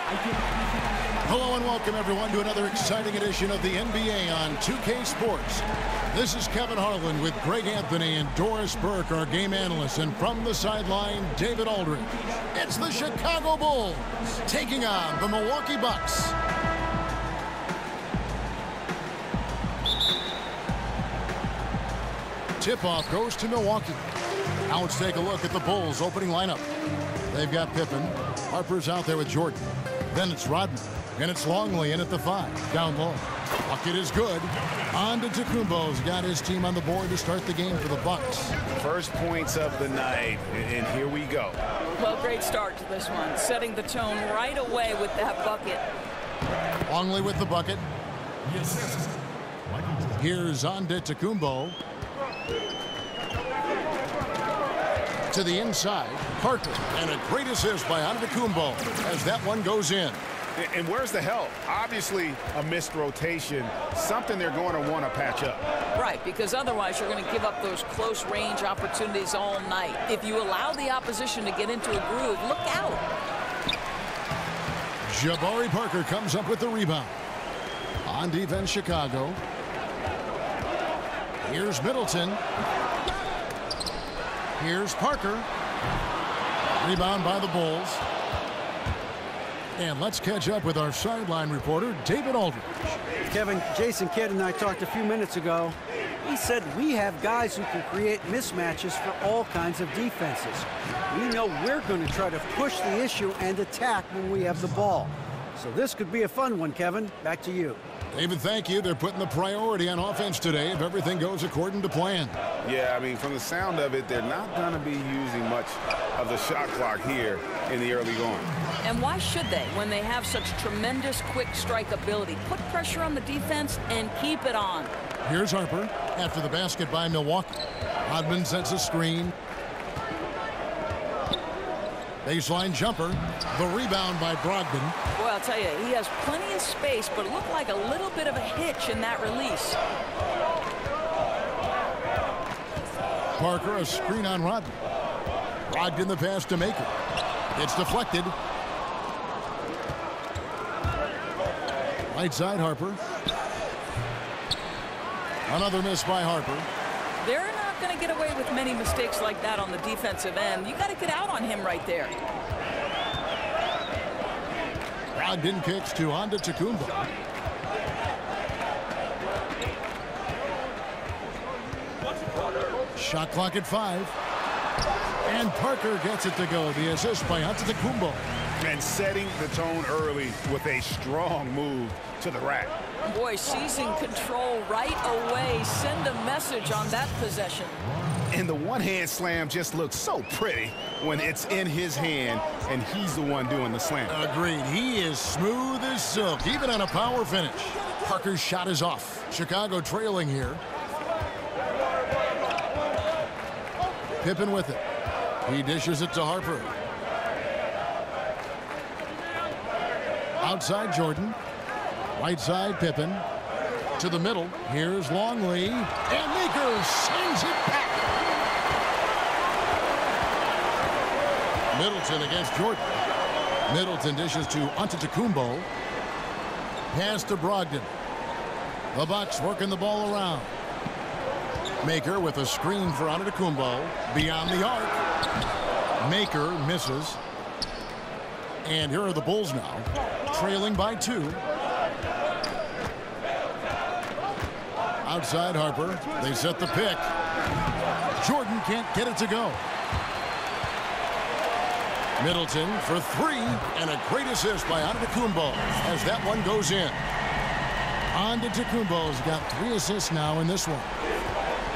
Hello and welcome everyone to another exciting edition of the NBA on 2K Sports. This is Kevin Harlan with Greg Anthony and Doris Burke, our game analysts, and from the sideline, David Aldridge. It's the Chicago Bulls taking on the Milwaukee Bucks. Tip-off goes to Milwaukee. Now let's take a look at the Bulls' opening lineup. They've got Pippen. Harper's out there with Jordan. Then it's Rodman. And it's Longley in at the 5. Down low. Bucket is good. Antetokounmpo's got his team on the board to start the game for the Bucks. First points of the night, and here we go. Well, great start to this one. Setting the tone right away with that bucket. Longley with the bucket. Here's Antetokounmpo. To the inside, Parker, and a great assist by Antetokounmpo as that one goes in. And where's the help? Obviously, a missed rotation, something they're going to want to patch up. Right, because otherwise you're going to give up those close-range opportunities all night. If you allow the opposition to get into a groove, look out. Jabari Parker comes up with the rebound. On defense, Chicago. Here's Middleton. Here's Parker. Rebound by the Bulls. And let's catch up with our sideline reporter, David Aldridge. Kevin, Jason Kidd and I talked a few minutes ago. He said we have guys who can create mismatches for all kinds of defenses. We know we're going to try to push the issue and attack when we have the ball. So this could be a fun one, Kevin. Back to you. David, thank you. They're putting the priority on offense today if everything goes according to plan. Yeah, I mean, from the sound of it, they're not going to be using much of the shot clock here in the early going. And why should they when they have such tremendous quick strike ability? Put pressure on the defense and keep it on. Here's Harper after the basket by Milwaukee. Rodman sets a screen. Baseline jumper. The rebound by Brogdon. Boy, I'll tell you, he has plenty of space, but it looked like a little bit of a hitch in that release. Parker, a screen on Rodman. Brogdon the pass to Maker. It's deflected. Right side, Harper. Another miss by Harper. They're not going to get away with many mistakes like that on the defensive end. You got to get out on him right there. Brogdon kicks to Antetokounmpo. Shot clock at 5. And Parker gets it to go. The assist by Antetokounmpo. And setting the tone early with a strong move to the rack. Boy, seizing control right away. Send a message on that possession. And the one-hand slam just looks so pretty when it's in his hand and he's the one doing the slam. Agreed. He is smooth as silk, even on a power finish. Parker's shot is off. Chicago trailing here. Pippen with it. He dishes it to Harper. Outside Jordan. Right side Pippen. To the middle. Here's Longley. And Maker sends it back. Middleton against Jordan. Middleton dishes to Antetokounmpo. Pass to Brogdon. The Bucks working the ball around. Maker with a screen for Antetokounmpo. Beyond the arc. Maker misses. And here are the Bulls now. Trailing by 2. Outside Harper. They set the pick. Jordan can't get it to go. Middleton for 3. And a great assist by Antetokounmpo as that one goes in. Antetokounmpo's got 3 assists now in this one.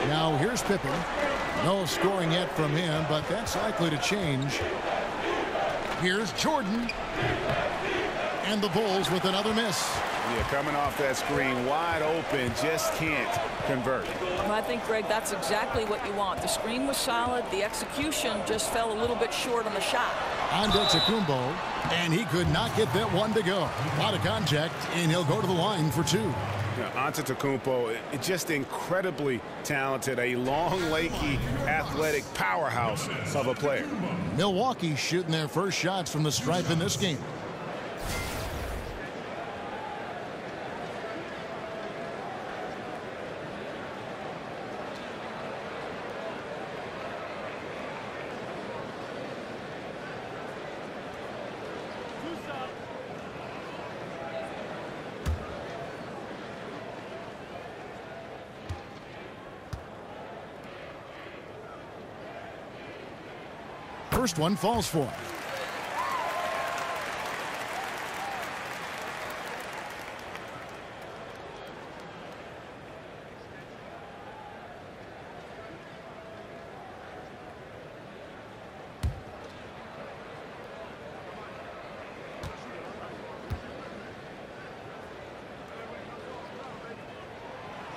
Now here's Pippen. No scoring yet from him, but that's likely to change. Here's Jordan. And the Bulls with another miss. Yeah, coming off that screen, wide open, just can't convert. Well, I think, Greg, that's exactly what you want. The screen was solid. The execution just fell a little bit short on the shot. Antetokounmpo, and he could not get that one to go. A lot of contact, and he'll go to the line for 2. Antetokounmpo, just incredibly talented, a long, lanky, athletic powerhouse of a player. Milwaukee shooting their first shots from the stripe in this game. First one falls for him.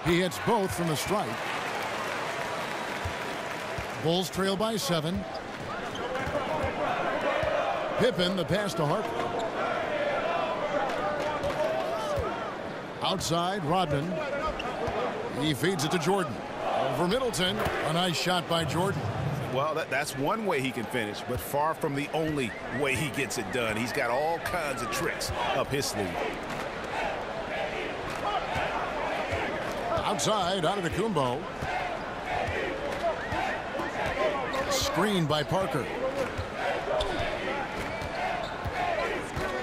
He hits both from the stripe. Bulls trail by 7. Pippen, the pass to Harper. Outside, Rodman. He feeds it to Jordan. Over Middleton. A nice shot by Jordan. Well, that's one way he can finish, but far from the only way he gets it done. He's got all kinds of tricks up his sleeve. Outside, Antetokounmpo. Screen by Parker.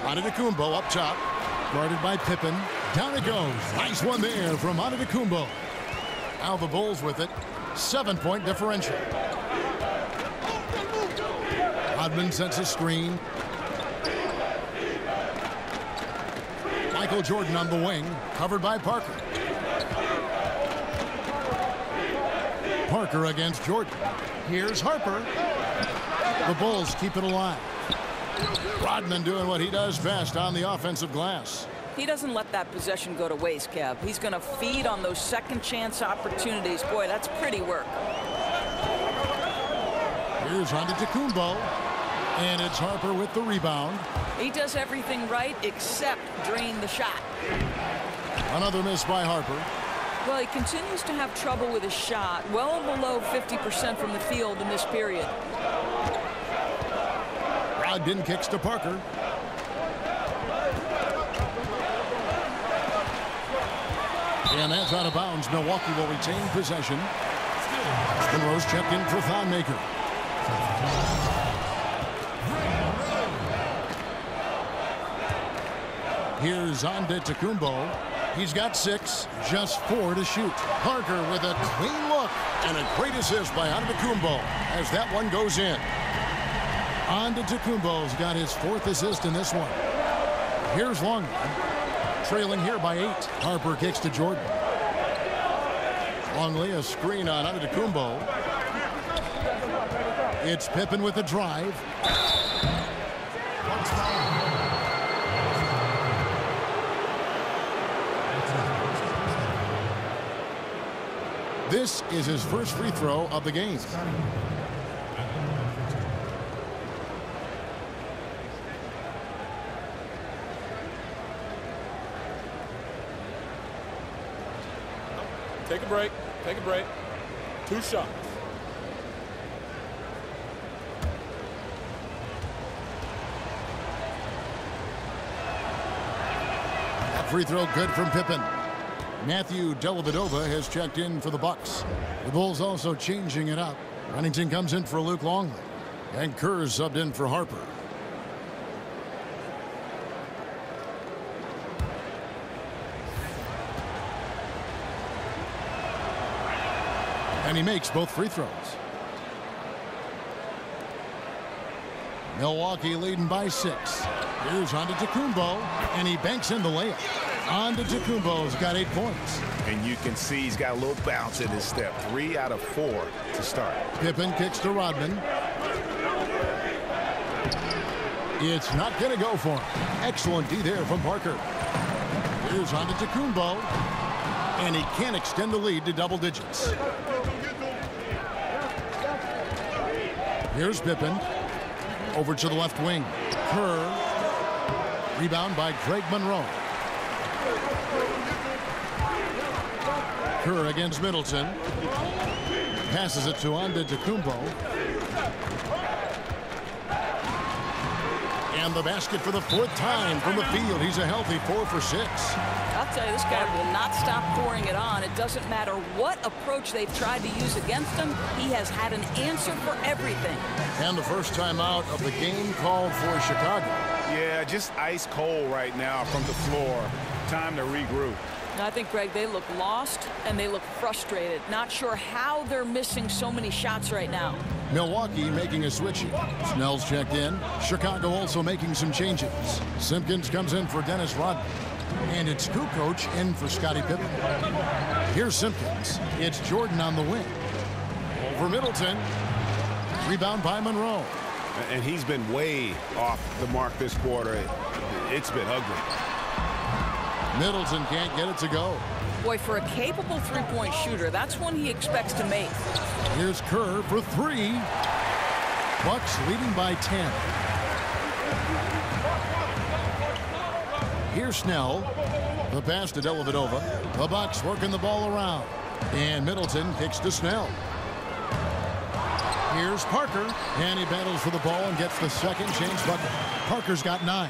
Antetokounmpo up top. Guarded by Pippen. Down it goes. Nice one there from Antetokounmpo. Now the Bulls with it. 7-point differential. Rodman sets a screen. Michael Jordan on the wing. Covered by Parker. Parker against Jordan. Here's Harper. The Bulls keep it alive. Rodman doing what he does best on the offensive glass. He doesn't let that possession go to waste, Kev. He's going to feed on those second chance opportunities. Boy, that's pretty work. Here's Antetokounmpo. And it's Harper with the rebound. He does everything right except drain the shot. Another miss by Harper. Well, he continues to have trouble with his shot, well below 50% from the field in this period. Brogdon kicks to Parker. And that's out of bounds. Milwaukee will retain possession. And Rose checked in for Thonmaker. Here's Antetokounmpo. He's got 6, just 4 to shoot. Parker with a clean look and a great assist by Antetokounmpo as that one goes in. Antetokounmpo's got his 4th assist in this one. Here's Longley, trailing here by 8. Harper kicks to Jordan. Longley, a screen on Antetokounmpo. It's Pippen with the drive. This is his first free throw of the game. Take a break. Take a break. 2 shots. That free throw good from Pippen. Matthew Dellavedova has checked in for the Bucks. The Bulls also changing it up. Remington comes in for Luke Longley. And Kerr subbed in for Harper. And he makes both free throws. Milwaukee leading by 6. Here's Antetokounmpo, and he banks in the layup. Antetokounmpo's got 8 points. And you can see he's got a little bounce in his step. 3 out of 4 to start. Pippen kicks to Rodman. It's not going to go for him. Excellent D there from Parker. Here's Antetokounmpo, and he can't extend the lead to double digits. Here's Pippen. Over to the left wing. Kerr. Rebound by Greg Monroe. Kerr against Middleton. Passes it to 'Antetokounmpo. And the basket for the 4th time from the field. He's a healthy 4 for 6. I'll tell you, this guy will not stop pouring it on. It doesn't matter what approach they've tried to use against him. He has had an answer for everything. And the first time out of the game called for Chicago. Yeah, just ice cold right now from the floor. Time to regroup. I think, Greg, they look lost and they look frustrated. Not sure how they're missing so many shots right now. Milwaukee making a switch. Snell's checked in. Chicago also making some changes. Simpkins comes in for Dennis Rodman. And it's Kukoc in for Scottie Pippen. Here's Simpkins. It's Jordan on the wing. Over Middleton. Rebound by Monroe. And he's been way off the mark this quarter. It's been ugly. Middleton can't get it to go. Boy, for a capable three-point shooter, that's one he expects to make. Here's Kerr for 3. Bucks leading by 10. Here's Snell. The pass to Dellavedova. The Bucks working the ball around. And Middleton kicks to Snell. Here's Parker. And he battles for the ball and gets the second chance bucket. Parker's got 9.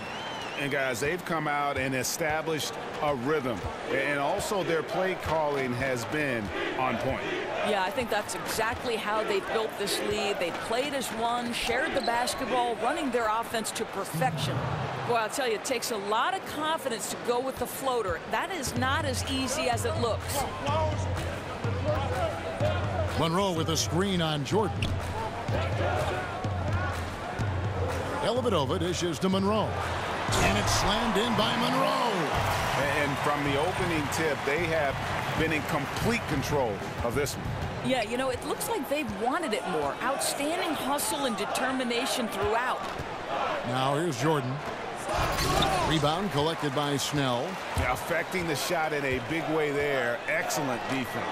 And guys, they've come out and established a rhythm. And also their play calling has been on point. Yeah, I think that's exactly how they've built this lead. They played as one, shared the basketball, running their offense to perfection. Boy, I'll tell you, it takes a lot of confidence to go with the floater. That is not as easy as it looks. Monroe with a screen on Jordan. Dellavedova dishes to Monroe. And it's slammed in by Monroe. And from the opening tip, they have been in complete control of this one. Yeah, you know, it looks like they've wanted it more. Outstanding hustle and determination throughout. Now here's Jordan. Rebound collected by Snell. Yeah, affecting the shot in a big way there. Excellent defense.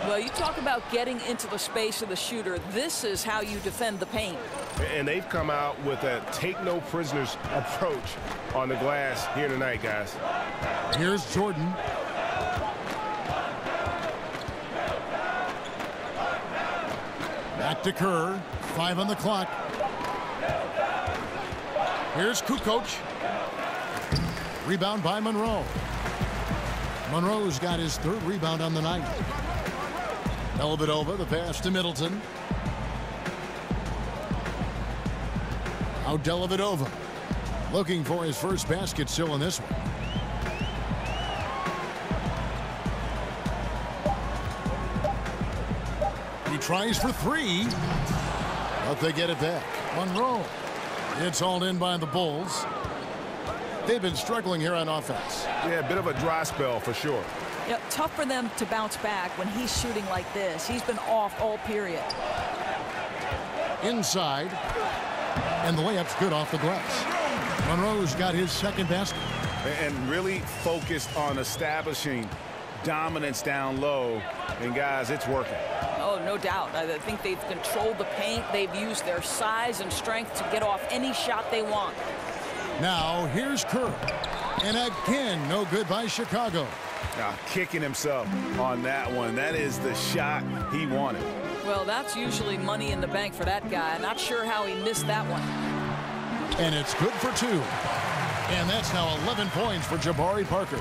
Well, you talk about getting into the space of the shooter. This is how you defend the paint. And they've come out with a take-no-prisoners approach on the glass here tonight, guys. Here's Jordan. Back to Kerr. 5 on the clock. Here's Kukoc. Rebound by Monroe. Monroe's got his 3rd rebound on the night. Dellavedova, the pass to Middleton. Now Dellavedova looking for his first basket still in this one. He tries for 3, but they get it back. Monroe. It's hauled in by the Bulls. They've been struggling here on offense. Yeah, a bit of a dry spell for sure. Yeah, tough for them to bounce back when he's shooting like this. He's been off all period. Inside. And the layup's good off the glass. Monroe's got his 2nd basket. And really focused on establishing dominance down low. And guys, it's working. Oh, no doubt. I think they've controlled the paint. They've used their size and strength to get off any shot they want. Now here's Kerr. And again, no good by Chicago. Now kicking himself on that one. That is the shot he wanted. Well, that's usually money in the bank for that guy. Not sure how he missed that one. And it's good for 2. And that's now 11 points for Jabari Parker.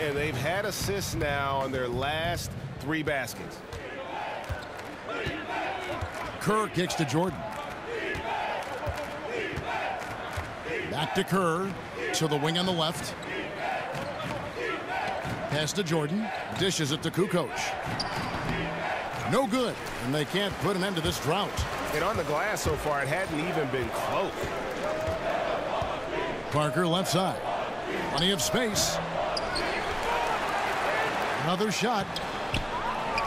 And they've had assists now on their last 3 baskets. Kerr kicks to Jordan. Back to Kerr. To the wing on the left. Pass to Jordan. Dishes it to Kukoc. No good. And they can't put an end to this drought. And on the glass so far, it hadn't even been close. Parker left side. Plenty of space. Another shot.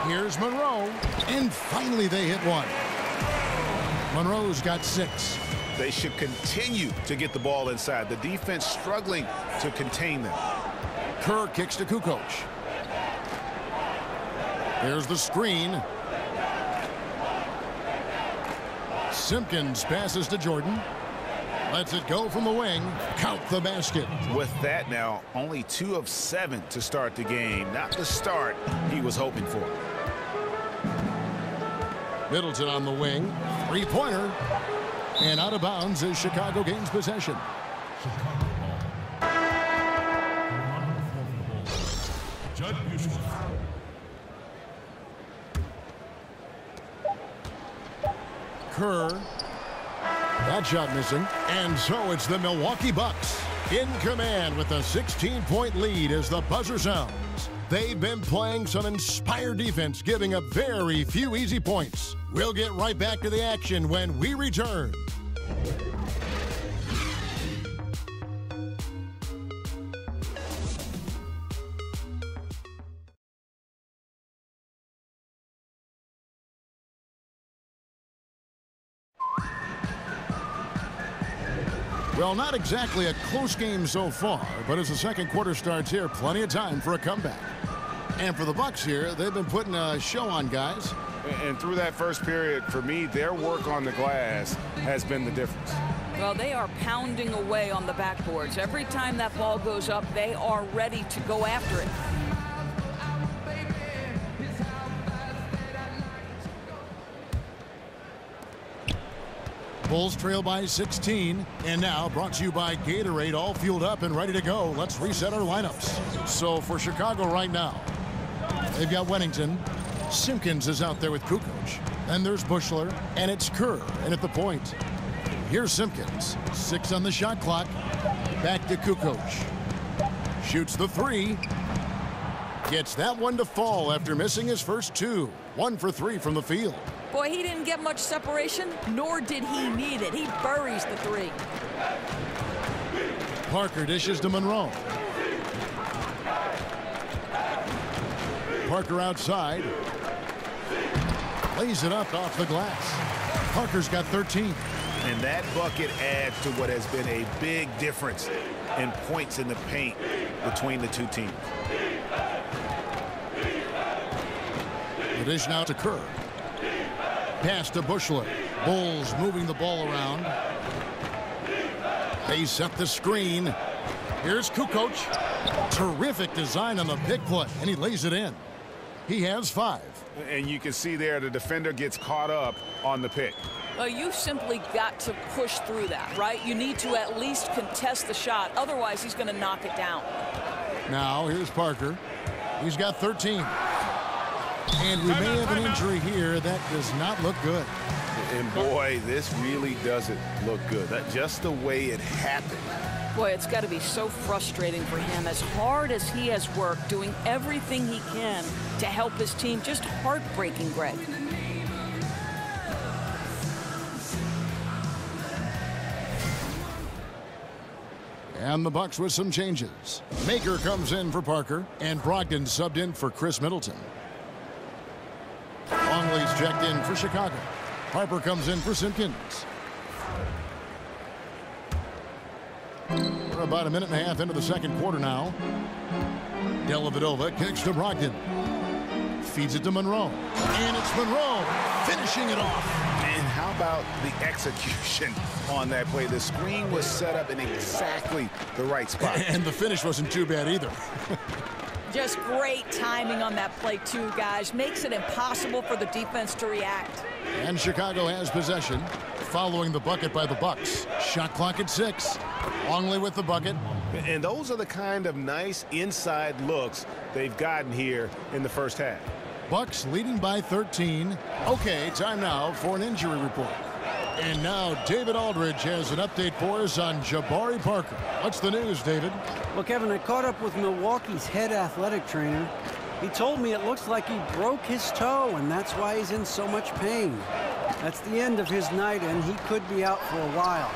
Here's Monroe. And finally they hit one. Monroe's got 6. They should continue to get the ball inside. The defense struggling to contain them. Kerr kicks to Kukoc. There's the screen. Simpkins passes to Jordan. Lets it go from the wing. Count the basket. With that now, only 2 of 7 to start the game. Not the start he was hoping for. Middleton on the wing. 3-pointer. And out of bounds as Chicago gains possession. Judd Bushman. Kerr. That shot missing. And so it's the Milwaukee Bucks in command with a 16-point lead as the buzzer sounds. They've been playing some inspired defense, giving up very few easy points. We'll get right back to the action when we return. Well, not exactly a close game so far, but as the second quarter starts here, plenty of time for a comeback. And for the Bucks here, they've been putting a show on, guys. And through that first period, for me, their work on the glass has been the difference. Well, they are pounding away on the backboards. Every time that ball goes up, they are ready to go after it. Bulls trail by 16, and now brought to you by Gatorade, all fueled up and ready to go. Let's reset our lineups. So for Chicago right now, they've got Wennington. Simpkins is out there with Kukoc. Then there's Bushler, and it's Kerr. And at the point, here's Simpkins. 6 on the shot clock. Back to Kukoc. Shoots the 3. Gets that one to fall after missing his first 2. 1 for 3 from the field. Boy, he didn't get much separation, nor did he need it. He buries the 3. Parker dishes to Monroe. Parker outside. Lays it up off the glass. Parker's got 13. And that bucket adds to what has been a big difference in points in the paint between the two teams. The dish now to Kerr. Pass to Bushler. Bulls moving the ball around. They set the screen. Here's Kukoc. Terrific design on the pick play, and he lays it in. He has 5. And you can see there the defender gets caught up on the pick. Well, you simply got to push through that, right? You need to at least contest the shot. Otherwise, he's going to knock it down. Now, here's Parker. He's got 13. And we may have an injury here. That does not look good. And boy, this really doesn't look good. That just the way it happened. Boy, it's got to be so frustrating for him. As hard as he has worked, doing everything he can to help his team, just heartbreaking, Greg. And the Bucks with some changes. Maker comes in for Parker, and Brogdon subbed in for Chris Middleton. Longley's checked in for Chicago. Harper comes in for Simpkins. We're about a minute and a half into the second quarter now. Dellavedova kicks to Brogdon. Feeds it to Monroe. And it's Monroe finishing it off. And how about the execution on that play? The screen was set up in exactly the right spot. And the finish wasn't too bad either. Just great timing on that play, too, guys. Makes it impossible for the defense to react. And Chicago has possession, following the bucket by the Bucks. Shot clock at 6. Longley with the bucket. And those are the kind of nice inside looks they've gotten here in the first half. Bucks leading by 13. Okay, time now for an injury report. And now David Aldridge has an update for us on Jabari Parker. What's the news, David? Well, Kevin, I caught up with Milwaukee's head athletic trainer. He told me it looks like he broke his toe, and that's why he's in so much pain. That's the end of his night, and he could be out for a while.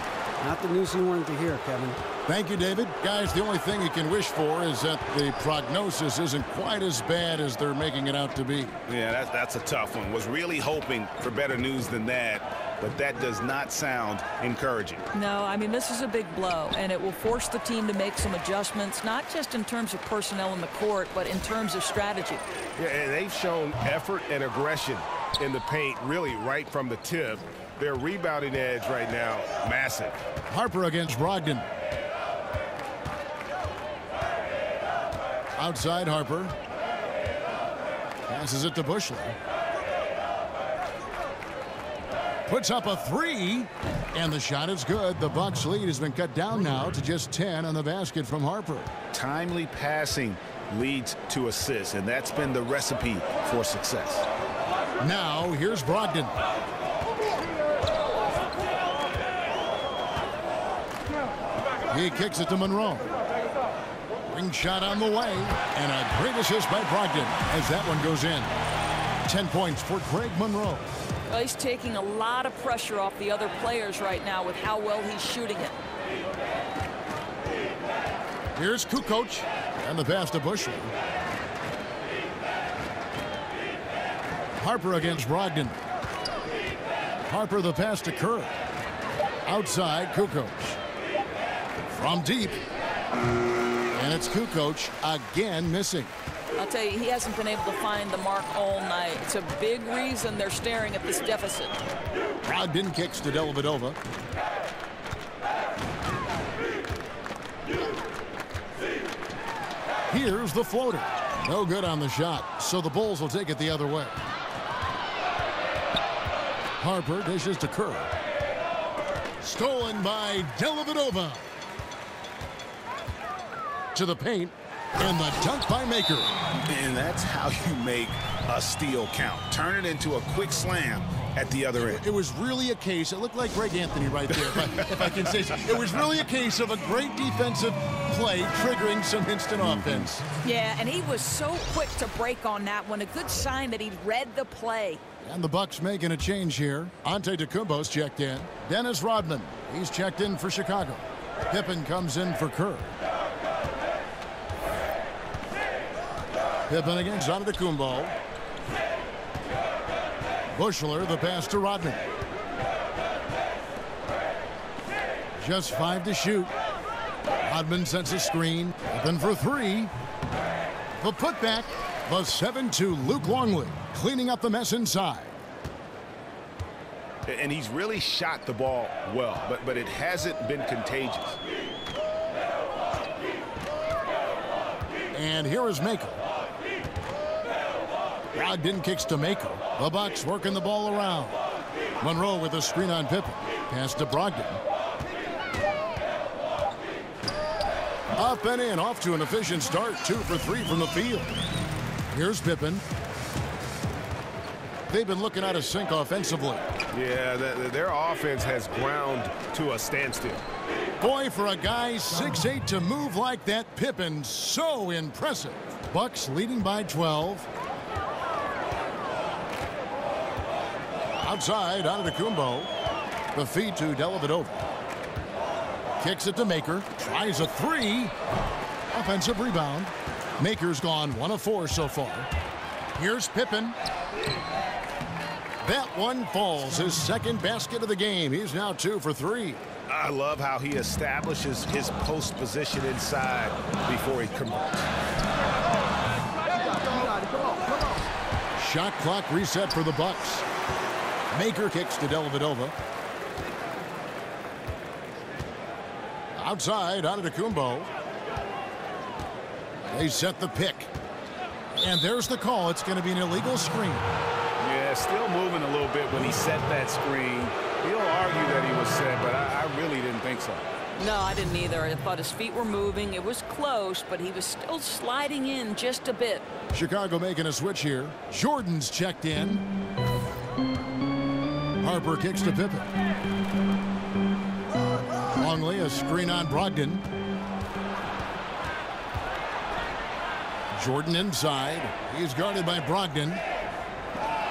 Not the news he wanted to hear, Kevin. Thank you, David. Guys, the only thing you can wish for is that the prognosis isn't quite as bad as they're making it out to be. Yeah, that's a tough one. Was really hoping for better news than that, but that does not sound encouraging. No, I mean, this is a big blow, and it will force the team to make some adjustments, not just in terms of personnel in the court, but in terms of strategy. Yeah, and they've shown effort and aggression in the paint, really right from the tip. Their rebounding edge right now, massive. Harper against Brogdon. Outside Harper. Passes it to Bushler. puts up a three, and the shot is good. The Bucks lead has been cut down now to just 10 on the basket from Harper. Timely passing leads to assists, and that's been the recipe for success. Now here's Brogdon. He kicks it to Monroe. Ring shot on the way, and a great assist by Brogdon as that one goes in. 10 points for Greg Monroe. Well, he's taking a lot of pressure off the other players right now with how well he's shooting it. Here's Kukoc, and the pass to Bushler. Harper against Brogdon. Harper the pass to Kerr. Outside, Kukoc. From deep. And it's Kukoc again missing. I'll tell you, he hasn't been able to find the mark all night. It's a big reason they're staring at this deficit. Brogdon kicks to Dellavedova. Here's the floater. No good on the shot, so the Bulls will take it the other way. Harper dishes to Kerr. Stolen by Dellavedova. To the paint, and the dunk by Maker. And that's how you make a steal count. Turn it into a quick slam at the other end. It was really a case, it looked like Greg Anthony right there, if I can say so. It was really a case of a great defensive play triggering some instant offense. Yeah, and he was so quick to break on that one. A good sign that he read the play. And the Bucks making a change here. Antetokounmpo's checked in. Dennis Rodman, he's checked in for Chicago. Pippen comes in for Kerr. Pippen against Antetokounmpo. Bushler, the pass to Rodman. Just 5 to shoot. Rodman sends a screen. Pippen for 3. The putback. The 7-2 Luke Longley cleaning up the mess inside. And he's really shot the ball well, but it hasn't been contagious. And here is Maker. Brogdon kicks to Maker. The Bucks working the ball around. Monroe with a screen on Pippen. Pass to Brogdon. Up and in, off to an efficient start. 2 for 3 from the field. Here's Pippen. They've been looking out of sync offensively. Yeah, their offense has ground to a standstill. Boy, for a guy 6'8" to move like that, Pippen, so impressive. Bucks leading by 12. Outside, Antetokounmpo. The feed to Dellavedova. Kicks it to Maker. Tries a 3. Offensive rebound. Maker's gone 1 of 4 so far. Here's Pippen. That one falls. His second basket of the game. He's now 2 for 3. I love how he establishes his post position inside before he converts. Shot clock reset for the Bucks. Maker kicks to Dellavedova. Outside, Antetokounmpo. They set the pick. And there's the call. It's going to be an illegal screen. Yeah, still moving a little bit when he set that screen. He'll argue that he was set, but I really didn't think so. No, I didn't either. I thought his feet were moving. It was close, but he was still sliding in just a bit. Chicago making a switch here. Jordan's checked in. Harper kicks to Pippen. Longley, a screen on Brogdon. Jordan inside. He's guarded by Brogdon.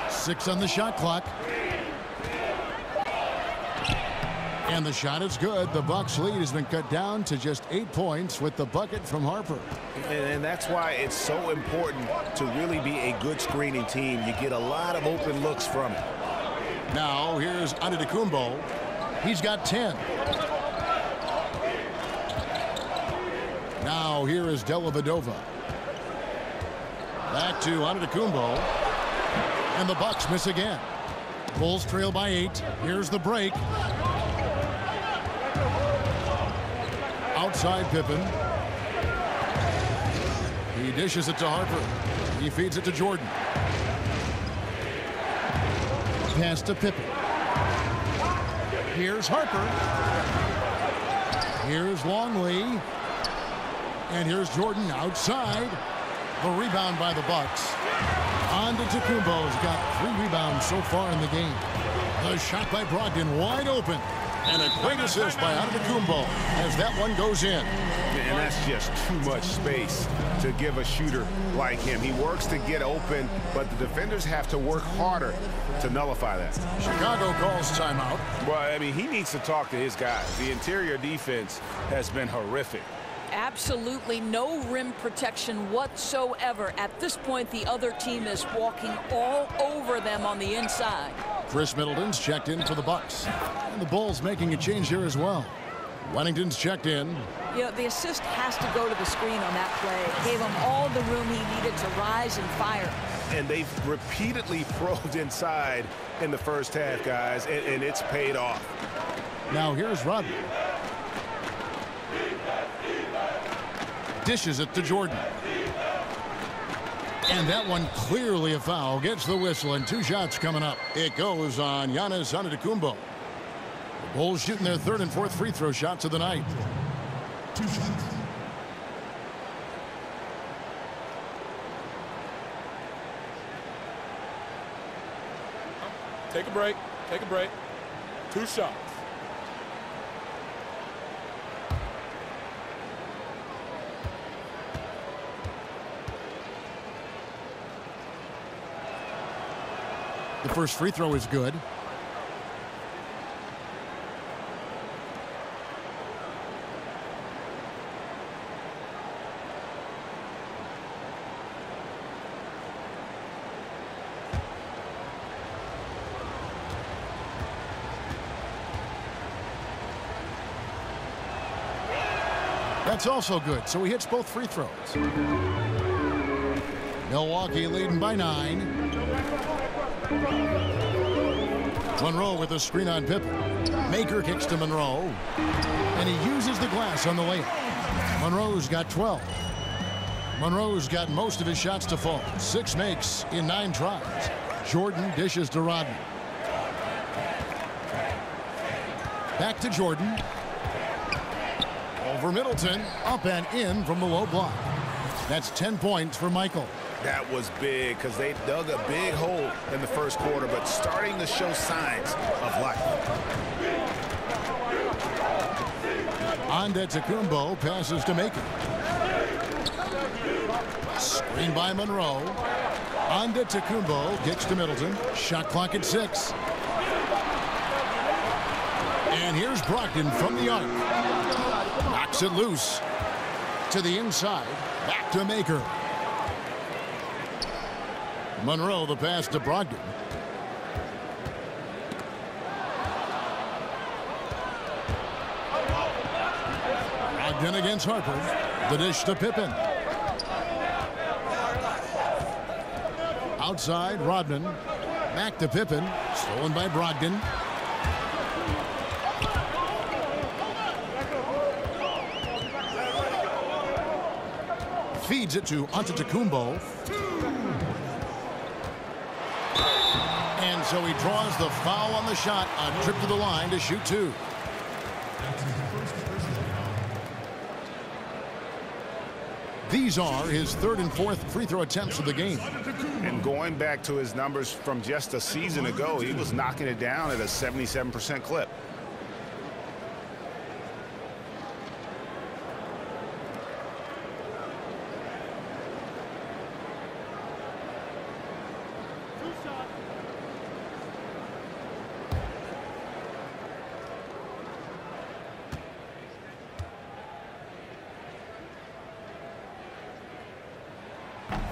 6 on the shot clock. And the shot is good. The Bucks lead has been cut down to just 8 points with the bucket from Harper. And that's why it's so important to really be a good screening team. You get a lot of open looks from it. Now here's Antetokounmpo. He's got 10. Now here is Dellavedova. Back to Antetokounmpo. And the Bucks miss again. Bulls trail by 8. Here's the break. Outside Pippen. He dishes it to Harper. He feeds it to Jordan. Pass to Pippen. Here's Harper. Here's Longley. And here's Jordan outside. The rebound by the Bucks. Antetokounmpo's got 3 rebounds so far in the game. The shot by Brogdon wide open. And a great assist by Antetokounmpo as that one goes in. And that's just too much space to give a shooter like him. He works to get open, but the defenders have to work harder to nullify that. Chicago calls timeout. Well, I mean, he needs to talk to his guys. The interior defense has been horrific. Absolutely no rim protection whatsoever. At this point, the other team is walking all over them on the inside. Chris Middleton's checked in for the Bucks. And the Bulls making a change here as well. Wennington's checked in. You know, the assist has to go to the screen on that play. Gave him all the room he needed to rise and fire. And they've repeatedly probed inside in the first half, guys, and it's paid off. Now here's Rodman. Dishes it to Jordan. And that one clearly a foul. Gets the whistle, and 2 shots coming up. It goes on Giannis Antetokounmpo. The Bulls shooting their 3rd and 4th free throw shots of the night. 2 shots. Take a break. Take a break. 2 shots. The first free throw is good. That's also good, so he hits both free throws. Milwaukee leading by 9. Monroe with a screen on Pippen. Maker kicks to Monroe. And he uses the glass on the layup. Monroe's got 12. Monroe's got most of his shots to fall. 6 makes in 9 tries. Jordan dishes to Rodman. Back to Jordan. Over Middleton. Up and in from the low block. That's 10 points for Michael. That was big because they dug a big hole in the first quarter, but starting to show signs of life. Antetokounmpo passes to Maker. Screen by Monroe. Antetokounmpo kicks to Middleton. Shot clock at 6. And here's Brogdon from the arc. Knocks it loose. To the inside. Back to Maker. Monroe the pass to Brogdon. Brogdon against Harper. The dish to Pippen. Outside Rodman. Back to Pippen. Stolen by Brogdon. Feeds it to Antetokounmpo. And so he draws the foul on the shot. A trip to the line to shoot 2. These are his 3rd and 4th free throw attempts of the game. And going back to his numbers from just a season ago, he was knocking it down at a 77% clip.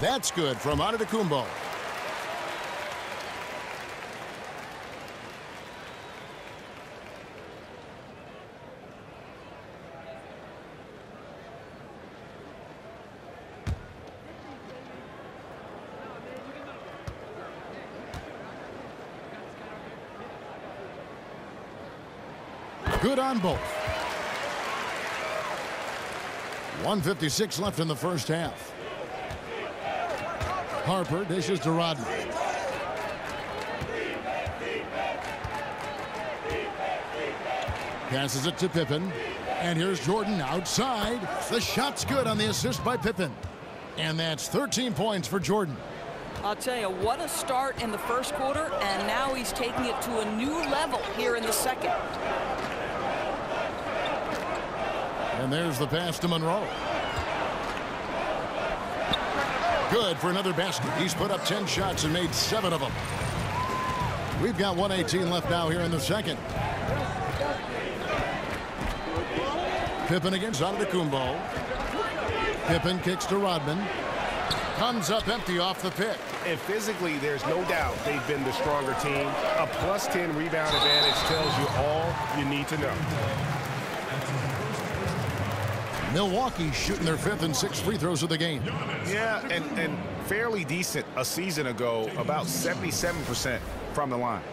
That's good from Antetokounmpo. Good on both. 1:56 left in the first half. Harper dishes to Rodman. Passes it to Pippen. And here's Jordan outside. The shot's good on the assist by Pippen. And that's 13 points for Jordan. I'll tell you, what a start in the first quarter, and now he's taking it to a new level here in the second. And there's the pass to Monroe. Good for another basket. He's put up 10 shots and made 7 of them. We've got 1:18 left now here in the second. Pippen against Antetokounmpo. Pippen kicks to Rodman. Comes up empty off the pick. And physically, there's no doubt they've been the stronger team. A plus 10 rebound advantage tells you all you need to know. Milwaukee shooting their 5th and 6th free throws of the game. Yeah, and fairly decent a season ago, about 77% from the line.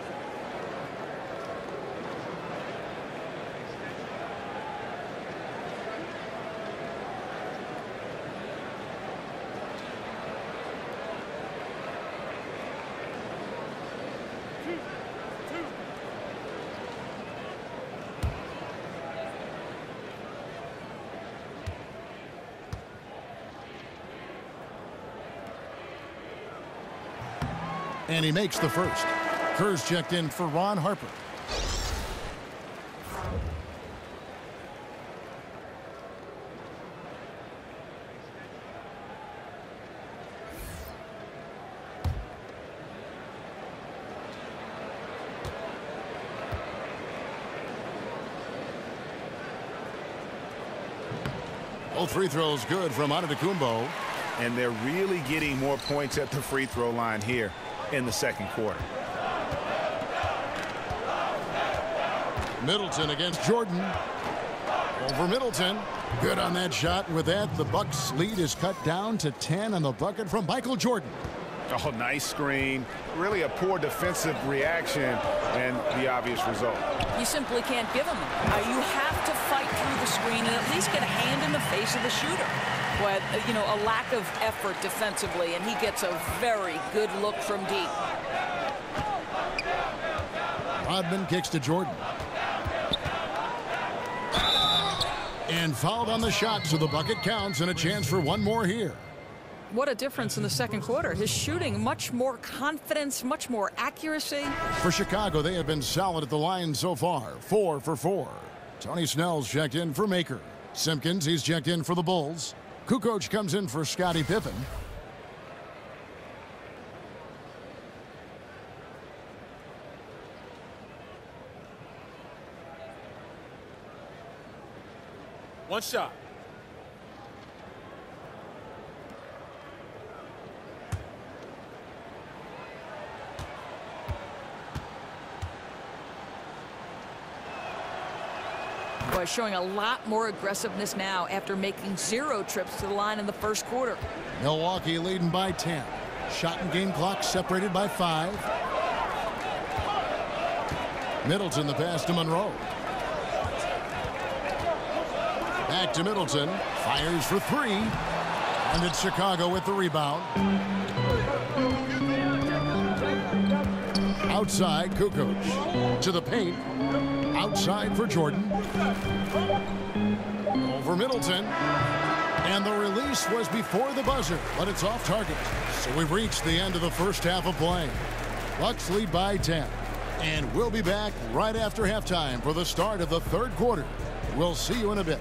And he makes the first. Kerr's checked in for Ron Harper. Both free throws good from Antetokounmpo. And they're really getting more points at the free throw line here in the second quarter. Middleton against Jordan. Over Middleton. Good on that shot. With that, the Bucks lead is cut down to 10 on the bucket from Michael Jordan. Oh, nice screen. Really a poor defensive reaction and the obvious result. You simply can't give him it. You have to fight through the screen and at least get a hand in the face of the shooter. But, you know, a lack of effort defensively, and he gets a very good look from deep. Rodman kicks to Jordan. And fouled on the shot, so the bucket counts and a chance for one more here. What a difference in the second quarter. His shooting, much more confidence, much more accuracy. For Chicago, they have been solid at the line so far. 4 for 4. Tony Snell's checked in for Maker. Simpkins, he's checked in for the Bulls. Kukoc comes in for Scottie Pippen. One shot. Boy, showing a lot more aggressiveness now after making 0 trips to the line in the first quarter. Milwaukee leading by 10. Shot and game clock separated by 5. Middleton the pass to Monroe. Back to Middleton. Fires for 3. And it's Chicago with the rebound. Outside, Kukoc. To the paint. Outside for Jordan. Over Middleton. And the release was before the buzzer, but it's off target. So we've reached the end of the first half of play. Bucks lead by 10. And we'll be back right after halftime for the start of the third quarter. We'll see you in a bit.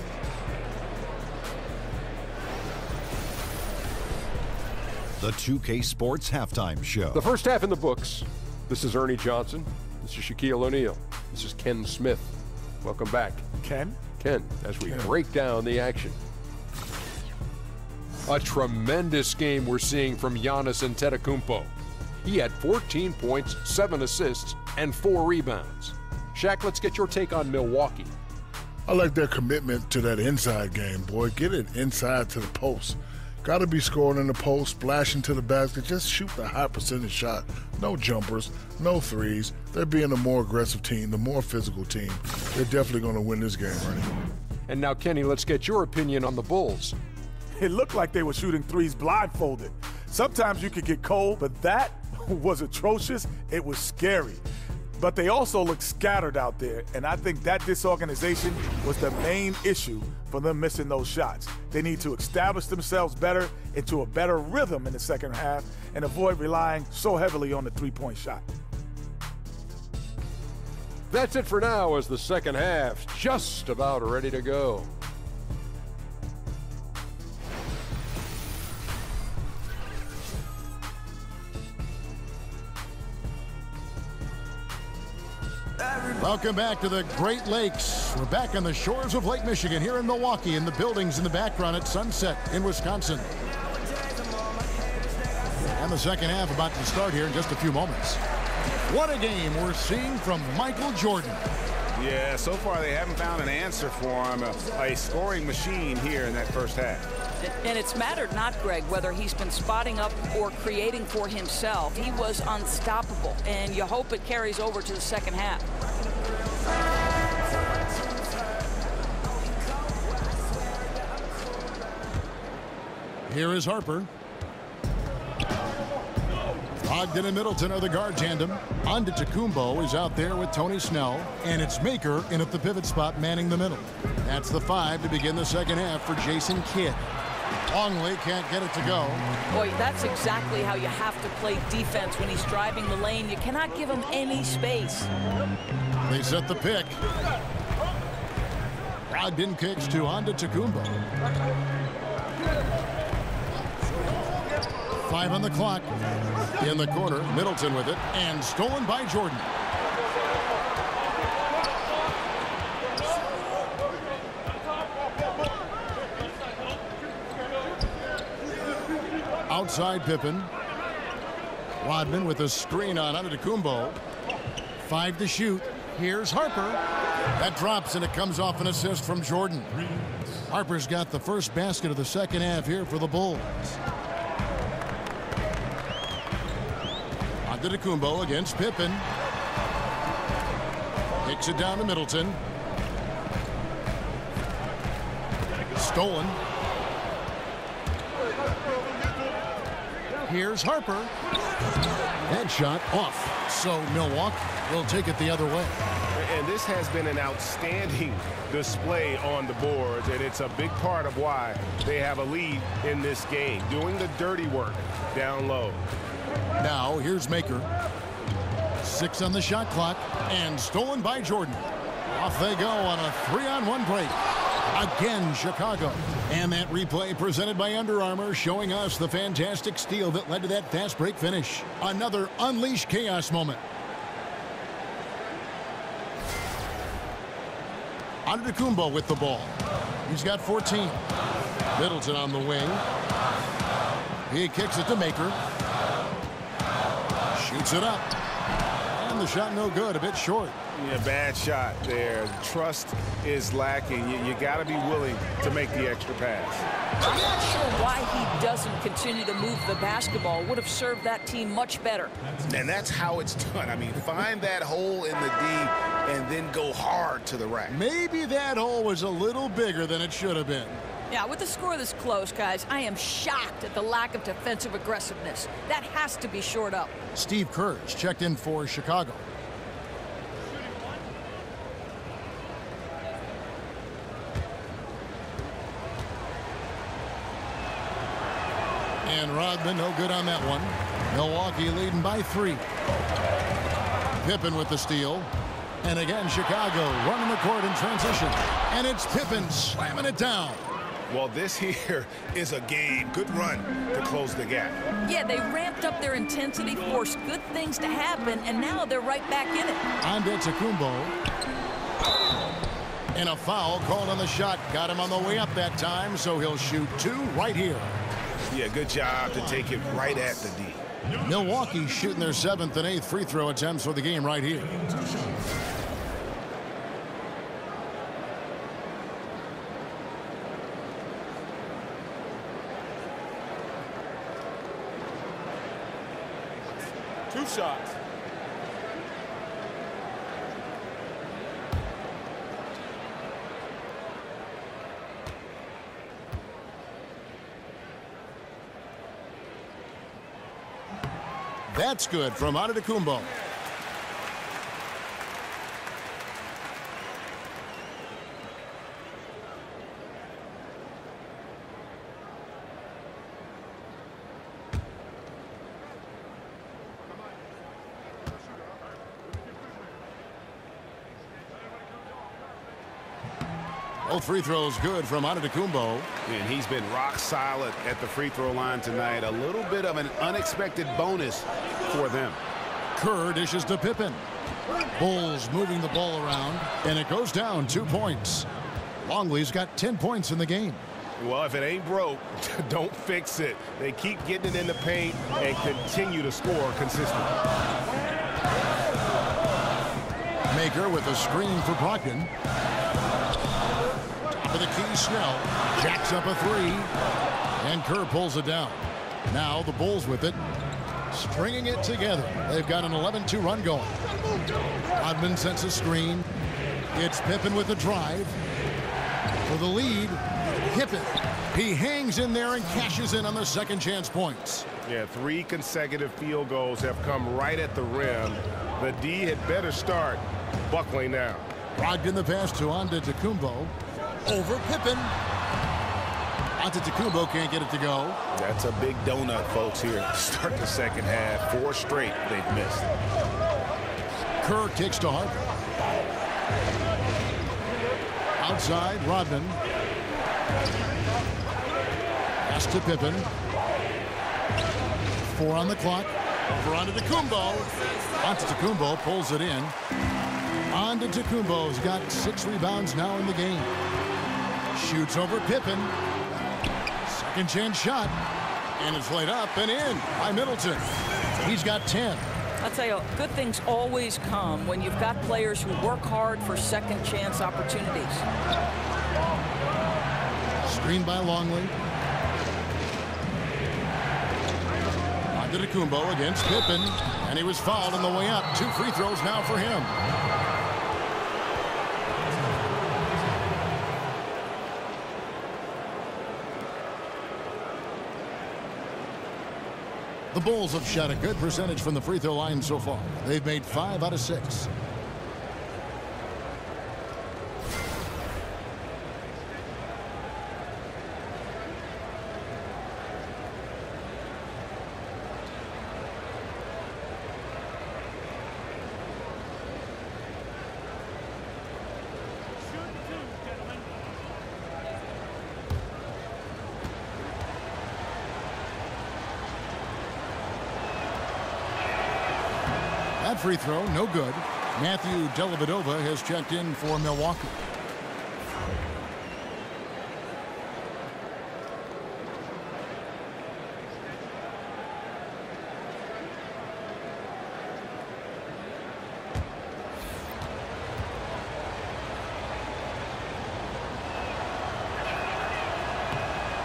The 2K Sports Halftime Show. The first half in the books. This is Ernie Johnson. This is Shaquille O'Neal. This is Ken Smith. Welcome back. Ken? Ken, as we break down the action. A tremendous game we're seeing from Giannis Antetokounmpo. He had 14 points, 7 assists, and 4 rebounds. Shaq, let's get your take on Milwaukee. I like their commitment to that inside game, boy. Get it inside to the post. Got to be scoring in the post, splashing to the basket. Just shoot the high percentage shot. No jumpers, no threes. They're being a more aggressive team, the more physical team. They're definitely going to win this game, Ernie. And now, Kenny, let's get your opinion on the Bulls. It looked like they were shooting threes blindfolded. Sometimes you could get cold, but that was atrocious. It was scary. But they also look scattered out there, and I think that disorganization was the main issue for them missing those shots. They need to establish themselves better into a better rhythm in the second half and avoid relying so heavily on the three-point shot. That's it for now as the second half's just about ready to go. Welcome back to the Great Lakes. We're back on the shores of Lake Michigan here in Milwaukee, in the buildings in the background at Sunset in Wisconsin. And the second half about to start here in just a few moments. What a game we're seeing from Michael Jordan. Yeah, so far they haven't found an answer for him, a scoring machine here in that first half. And it's mattered not, Greg, whether he's been spotting up or creating for himself. He was unstoppable, and you hope it carries over to the second half. Here is Harper. Ogden and Middleton are the guard tandem. Antetokounmpo is out there with Tony Snell, and it's Maker in at the pivot spot manning the middle. That's the 5 to begin the second half for Jason Kidd. Longley can't get it to go. Boy, that's exactly how you have to play defense when he's driving the lane. You cannot give him any space. They set the pick. Ogden kicks to Antetokounmpo. 5 on the clock. In the corner, Middleton with it, and stolen by Jordan. Outside Pippen. Rodman with a screen on Antetokounmpo. 5 to shoot. Here's Harper. That drops, and it comes off an assist from Jordan. Harper's got the first basket of the second half here for the Bulls. Antetokounmpo against Pippen. Kicks it down to Middleton. Stolen. Here's Harper. That shot off. So Milwaukee will take it the other way. And this has been an outstanding display on the boards, and it's a big part of why they have a lead in this game, doing the dirty work down low. Now here's Maker. 6 on the shot clock, and stolen by Jordan. Off they go on a 3-on-1 break. Again, Chicago. And that replay presented by Under Armour, showing us the fantastic steal that led to that fast break finish. Another unleashed chaos moment. Antetokounmpo with the ball. He's got 14. Middleton on the wing. He kicks it to Maker. Shoots it up. And the shot no good, a bit short. Yeah, bad shot there. Trust is lacking. You got to be willing to make the extra pass. I'm not sure why he doesn't continue to move the basketball. Would have served that team much better. And that's how it's done. I mean, find that hole in the D and then go hard to the rack. Maybe that hole was a little bigger than it should have been. Yeah, with the score this close, guys, I am shocked at the lack of defensive aggressiveness. That has to be shored up. Steve Kerr's checked in for Chicago. And Rodman no good on that one. Milwaukee leading by 3. Pippen with the steal. And again, Chicago running the court in transition. And it's Pippen slamming it down. Well, this here is a game. Good run to close the gap. Yeah, they ramped up their intensity, forced good things to happen, and now they're right back in it. Antetokounmpo. And a foul called on the shot. Got him on the way up that time, so he'll shoot 2 right here. Yeah, good job to take it right at the D. Milwaukee shooting their 7th and 8th free throw attempts for the game right here. Two shots. That's good from Antetokounmpo. Both free throws good from Antetokounmpo. And he's been rock solid at the free throw line tonight. A little bit of an unexpected bonus for them. Kerr dishes to Pippen. Bulls moving the ball around, and it goes down 2 points. Longley's got 10 points in the game. Well, if it ain't broke, don't fix it. They keep getting it in the paint and continue to score consistently. Maker with a screen for Brogdon. Top of the key, Snell jacks up a three, and Kerr pulls it down. Now the Bulls with it, stringing it together. They've got an 11-2 run going. Rodman sends a screen. It's Pippen with the drive for the lead. Pippen, he hangs in there and cashes in on the second chance points. Yeah, 3 consecutive field goals have come right at the rim. The D had better start buckling now. Brogdon the pass to Antetokounmpo. Over Pippen. Antetokounmpo can't get it to go. That's a big donut, folks, here to start the second half. 4 straight they've missed. Kerr kicks to Harper. Outside, Rodman. Pass to Pippen. 4 on the clock. For Antetokounmpo. Antetokounmpo pulls it in. Antetokounmpo's got 6 rebounds now in the game. Shoots over Pippen. Second chance shot. And it's laid up and in by Middleton. He's got 10. I'll tell you, good things always come when you've got players who work hard for second chance opportunities. Screen by Longley. Antetokounmpo against Pippen, and he was fouled on the way up. 2 free throws now for him. The Bulls have shot a good percentage from the free throw line so far. They've made 5 out of 6. That free throw, no good. Matthew Dellavedova has checked in for Milwaukee.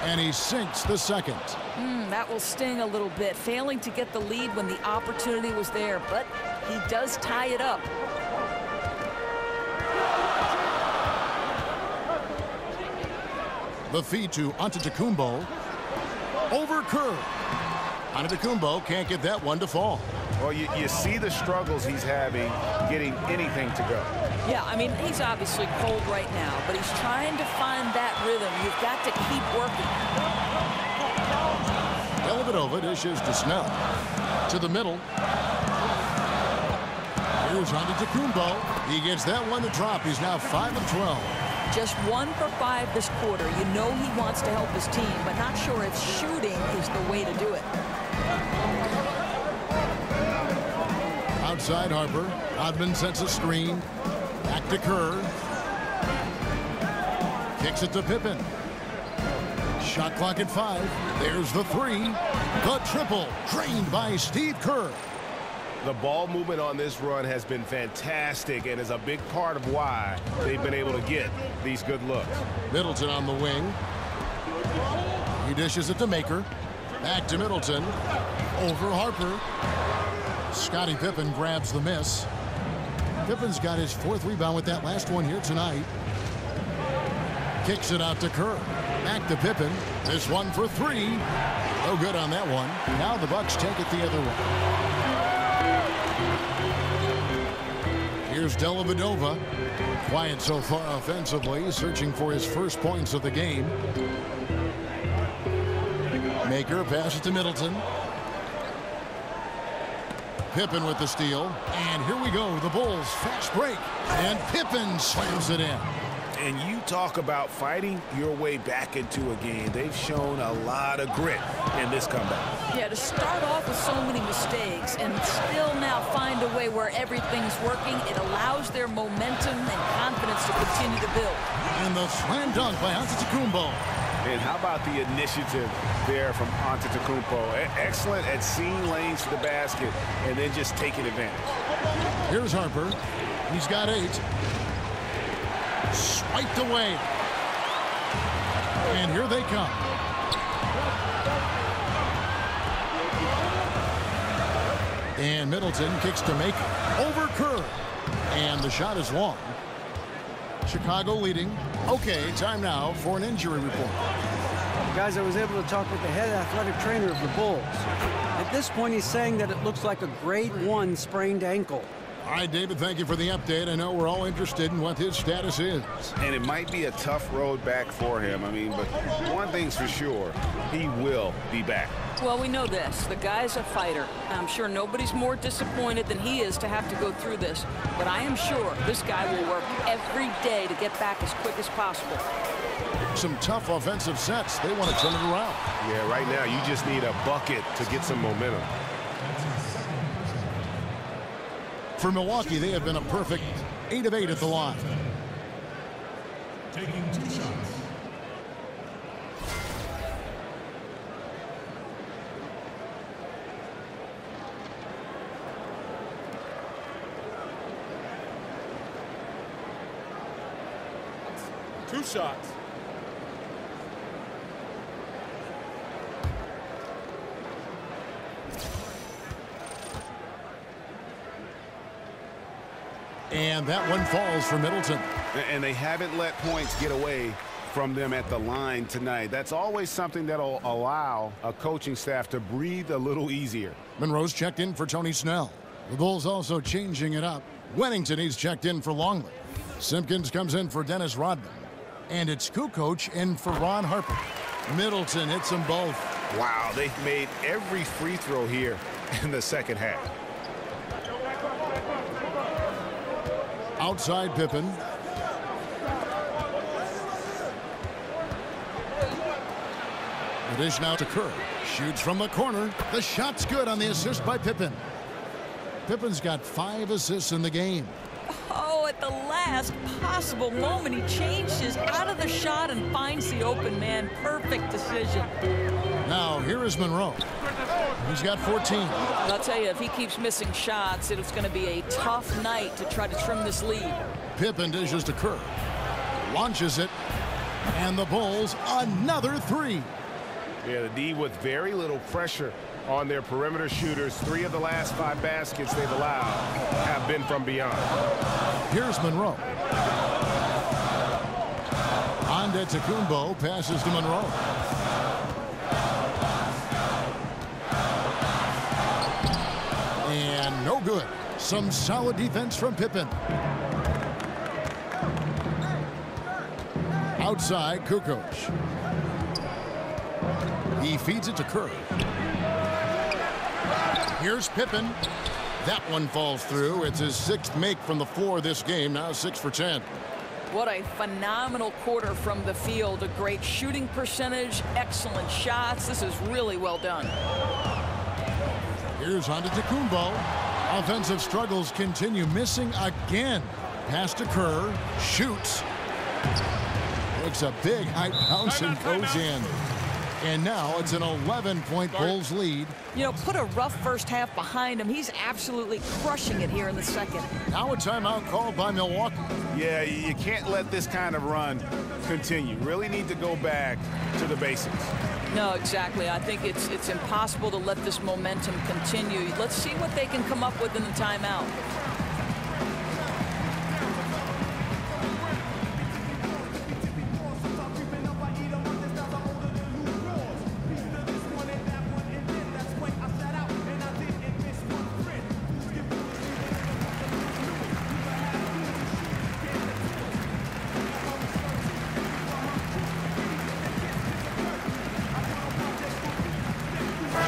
And he sinks the second. That will sting a little bit, failing to get the lead when the opportunity was there, but he does tie it up. The feed to Antetokounmpo. Over Kerr. Antetokounmpo can't get that one to fall. Well, you see the struggles he's having getting anything to go. Yeah, I mean, he's obviously cold right now, but he's trying to find that rhythm. You've got to keep working. Dellavedova dishes to Snell. To the middle. Here's Antetokounmpo. He gets that one to drop. He's now 5 of 12. Just 1 for 5 this quarter. You know he wants to help his team, but not sure if shooting is the way to do it. Outside Harper. Rodman sets a screen. Back to Kerr. Kicks it to Pippen. Shot clock at 5. There's the 3. The triple drained by Steve Kerr. The ball movement on this run has been fantastic and is a big part of why they've been able to get these good looks. Middleton on the wing. He dishes it to Maker. Back to Middleton. Over Harper. Scottie Pippen grabs the miss. Pippen's got his 4th rebound with that last one here tonight. Kicks it out to Kerr. Back to Pippen. This one for 3. No good on that one. Now the Bucks take it the other way. Here's Dellavedova. Quiet so far offensively, searching for his first points of the game. Maker passes to Middleton. Pippen with the steal. And here we go. The Bulls fast break. And Pippen slams it in. And you talk about fighting your way back into a game. They've shown a lot of grit in this comeback. Yeah, to start off with so many mistakes and still now find a way where everything's working, it allows their momentum and confidence to continue to build. And the slam dunk by Antetokounmpo. And how about the initiative there from Antetokounmpo? Excellent at seeing lanes to the basket and then just taking advantage. Here's Harper. He's got 8. Swiped away. And here they come. And Middleton kicks to make over Kerr. And the shot is long. Chicago leading. Okay, time now for an injury report. Guys, I was able to talk with the head athletic trainer of the Bulls. At this point, he's saying that it looks like a grade 1 sprained ankle. All right, David, thank you for the update. I know we're all interested in what his status is. And it might be a tough road back for him. I mean, but one thing's for sure, he will be back. Well, we know this. The guy's a fighter. I'm sure nobody's more disappointed than he is to have to go through this. But I am sure this guy will work every day to get back as quick as possible. Some tough offensive sets. They want to turn it around. Yeah, right now you just need a bucket to get some momentum. For Milwaukee, they have been a perfect 8 of 8 at the line. Taking 2 shots. Two shots. And that one falls for Middleton. And they haven't let points get away from them at the line tonight. That's always something that'll allow a coaching staff to breathe a little easier. Monroe's checked in for Tony Snell. The Bulls also changing it up. Wennington, he's checked in for Longley. Simpkins comes in for Dennis Rodman. And it's Kukoc in for Ron Harper. Middleton hits them both. Wow, they've made every free throw here in the second half. Outside Pippen. The dish now to Kerr. Shoots from the corner. The shot's good on the assist by Pippen. Pippen's got 5 assists in the game. Oh, at the last possible moment, he changes out of the shot and finds the open man. Perfect decision. Now, here is Monroe. He's got 14. And I'll tell you, if he keeps missing shots, it's going to be a tough night to try to trim this lead. Pippen dishes to Kerr. Launches it. And the Bulls, another 3. Yeah, the D with very little pressure on their perimeter shooters. 3 of the last 5 baskets they've allowed have been from beyond. Here's Monroe. Antetokounmpo passes to Monroe. And no good. Some solid defense from Pippen. Outside, Kukoc. He feeds it to Kerr. Here's Pippen. That one falls through. It's his 6th make from the floor this game. Now 6 for 10. What a phenomenal quarter from the field. A great shooting percentage, excellent shots. This is really well done. Here's Antetokounmpo. Offensive struggles continue. Missing again. Pass to Kerr. Shoots. Takes a big high bounce and goes in. And now it's an 11-point Bulls lead. You know, put a rough first half behind him. He's absolutely crushing it here in the second. Now a timeout called by Milwaukee. Yeah, you can't let this kind of run continue. Really need to go back to the basics. No, exactly. I think it's impossible to let this momentum continue. Let's see what they can come up with in the timeout.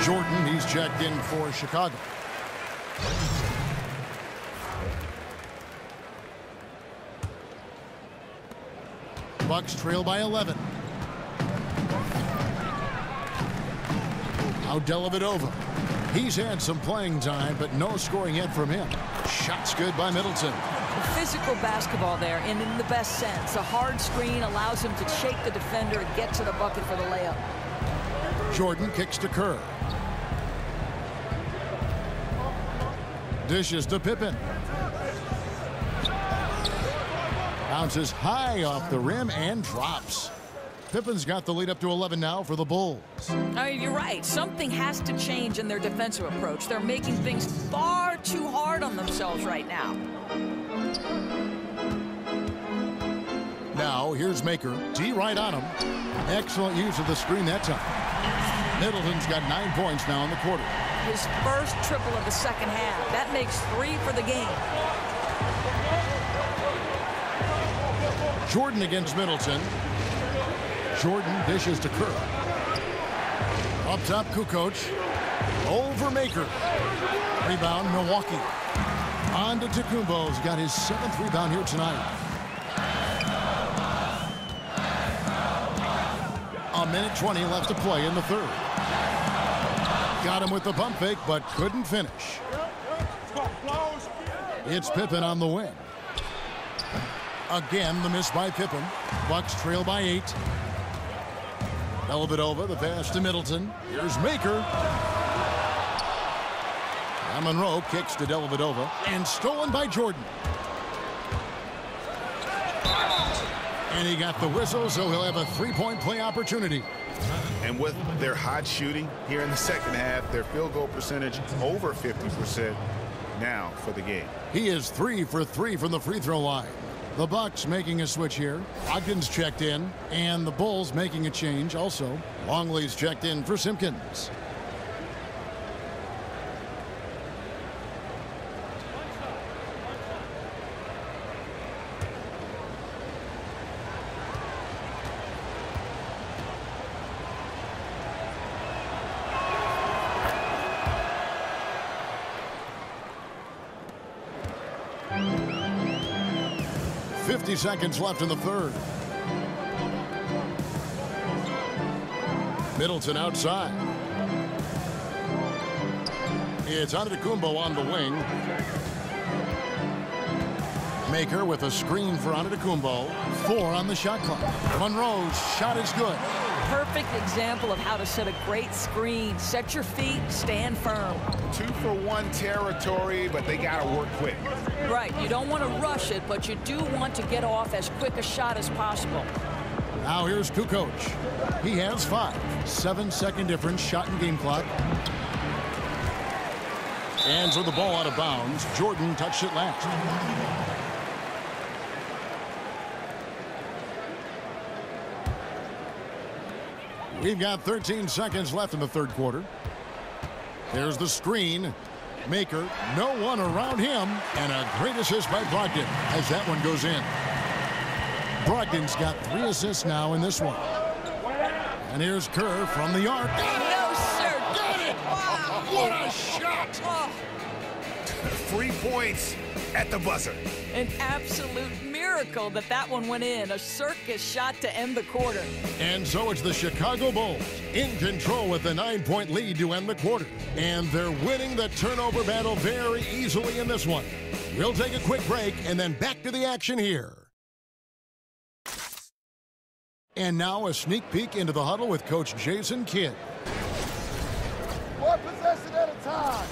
Jordan, he's checked in for Chicago. Bucks trail by 11. Now Dellavedova. He's had some playing time, but no scoring yet from him. Shot's good by Middleton. Physical basketball there, and in the best sense. A hard screen allows him to shake the defender and get to the bucket for the layup. Jordan kicks to Kerr. Dishes to Pippen. Bounces high off the rim and drops. Pippen's got the lead up to 11 now for the Bulls. You're right. Something has to change in their defensive approach. They're making things far too hard on themselves right now. Now, here's Maker. D right on him. Excellent use of the screen that time. Middleton's got 9 points now in the quarter. His first triple of the second half. That makes 3 for the game. Jordan against Middleton. Jordan dishes to Kerr. Up top, Kukoc. Over Maker. Rebound, Milwaukee. On to Tacumbo's got his 7th rebound here tonight. A minute 20 left to play in the third. Got him with the pump fake, but couldn't finish. It's Pippen on the wing. Again, the miss by Pippen. Bucks trail by 8. Dellavedova, the pass to Middleton. Here's Maker. And Monroe kicks to Dellavedova. And stolen by Jordan. And he got the whistle, so he'll have a 3-point play opportunity. And with their hot shooting here in the second half, their field goal percentage over 50% now for the game. He is 3 for 3 from the free throw line. The Bucks making a switch here. Ogden's checked in, and the Bulls making a change also. Longley's checked in for Simpkins. Seconds left in the third. Middleton outside. It's Antetokounmpo on the wing. Maker with a screen for Antetokounmpo. 4 on the shot clock. Monroe's shot is good. Perfect example of how to set a great screen. Set your feet, stand firm. 2-for-1 territory, but they got to work quick. Right, you don't want to rush it, but you do want to get off as quick a shot as possible. Now here's Kukoc. He has 5. 7-second difference, shot and game clock. And so the ball out of bounds. Jordan touched it last. We've got 13 seconds left in the third quarter. There's the screen. Maker, no one around him, and a great assist by Brogdon as that one goes in. Brogdon's got 3 assists now in this one. And here's Kerr from the arc. No, sir. Got it! Wow. What a shot! Oh. 3 points at the buzzer. An absolute miracle that one went in. A circus shot to end the quarter. And so it's the Chicago Bulls in control with a 9-point lead to end the quarter. And they're winning the turnover battle very easily in this one. We'll take a quick break and then back to the action here. And now a sneak peek into the huddle with Coach Jason Kidd. 1 possession at a time.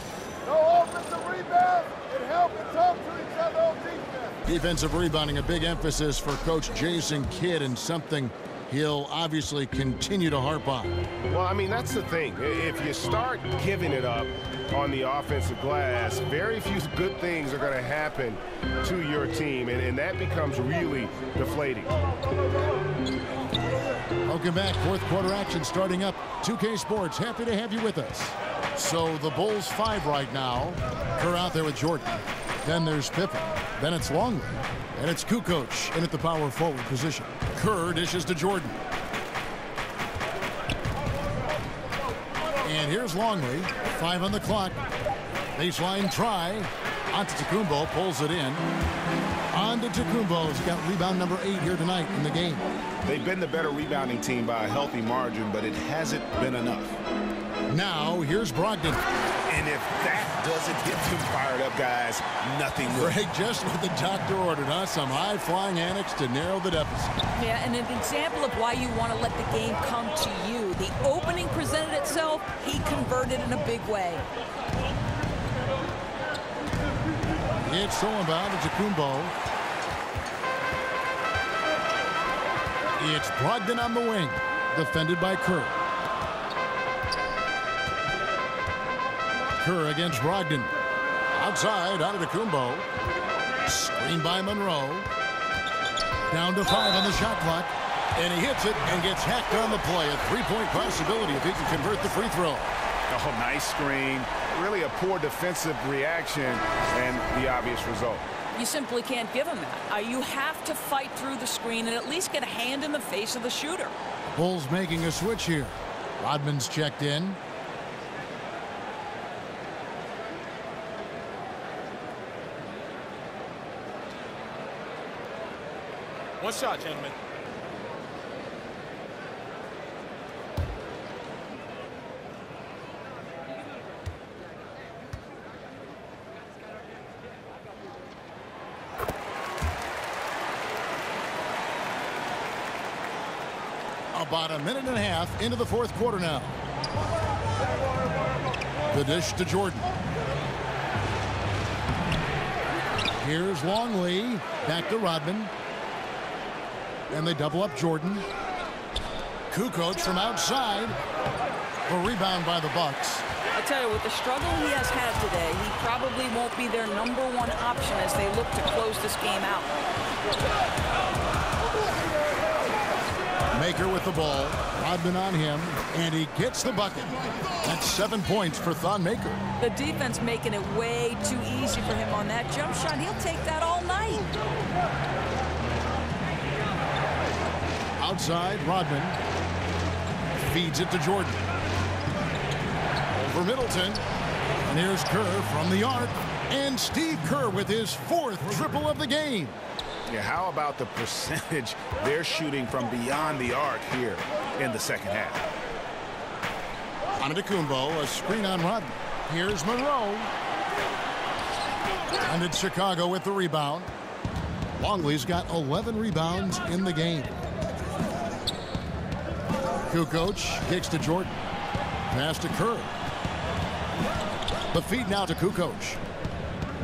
No offensive rebound and help and talk to each other on defense. Defensive rebounding, a big emphasis for Coach Jason Kidd, and something he'll obviously continue to harp on. Well, I mean, that's the thing. If you start giving it up on the offensive glass, very few good things are going to happen to your team, and that becomes really deflating. Welcome back. Fourth quarter action starting up. 2K Sports, happy to have you with us. So the Bulls 5 right now. Kerr out there with Jordan. Then there's Pippen. Then it's Longley. And it's Kukoc in at the power forward position. Kerr dishes to Jordan. And here's Longley. 5 on the clock. Baseline try. Antetokounmpo pulls it in. On Antetokounmpo's got rebound number 8 here tonight in the game. They've been the better rebounding team by a healthy margin, but it hasn't been enough. Now, here's Brogdon. And if that doesn't get them fired up, guys, nothing will. Greg, just what the doctor ordered, huh? Some high-flying annex to narrow the deficit. Yeah, and an example of why you want to let the game come to you. The opening presented itself, he converted in a big way. It's so about Antetokounmpo. It's Brogdon on the wing, defended by Kerr. Kerr against Brogdon. Outside, Antetokounmpo. Screen by Monroe. Down to 5 on the shot clock. And he hits it and gets hacked on the play. A three-point possibility if he can convert the free throw. Oh, nice screen. Really a poor defensive reaction and the obvious result. You simply can't give him that. You have to fight through the screen and at least get a hand in the face of the shooter. Bulls making a switch here. Rodman's checked in. One shot, gentlemen. About a minute and a half into the fourth quarter now. The dish to Jordan. Here's Longley. Back to Rodman. And they double up Jordan. Kukoc from outside. A rebound by the Bucks. I tell you, with the struggle he has had today, he probably won't be their #1 option as they look to close this game out. Maker with the ball. Rodman on him, and he gets the bucket. That's 7 points for Thon Maker. The defense making it way too easy for him on that jump shot. He'll take that all night. Outside, Rodman feeds it to Jordan. Over Middleton. And here's Kerr from the arc. And Steve Kerr with his 4th triple of the game. Yeah, how about the percentage they're shooting from beyond the arc here in the second half? Antetokounmpo, a screen on Rodman. Here's Monroe. And it's Chicago with the rebound. Longley's got 11 rebounds in the game. Kukoc kicks to Jordan. Pass to Kerr. The feed now to Kukoc.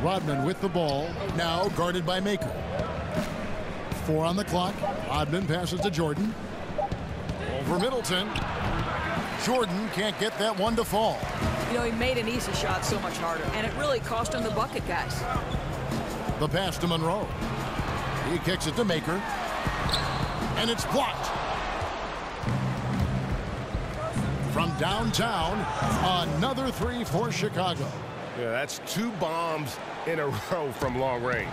Rodman with the ball, now guarded by Maker. 4 on the clock. Rodman passes to Jordan. Over Middleton. Jordan can't get that one to fall. You know, he made an easy shot so much harder, and it really cost him the bucket, guys. The pass to Monroe. He kicks it to Maker. And it's blocked. From downtown, another 3 for Chicago. Yeah, that's 2 bombs in a row from long range.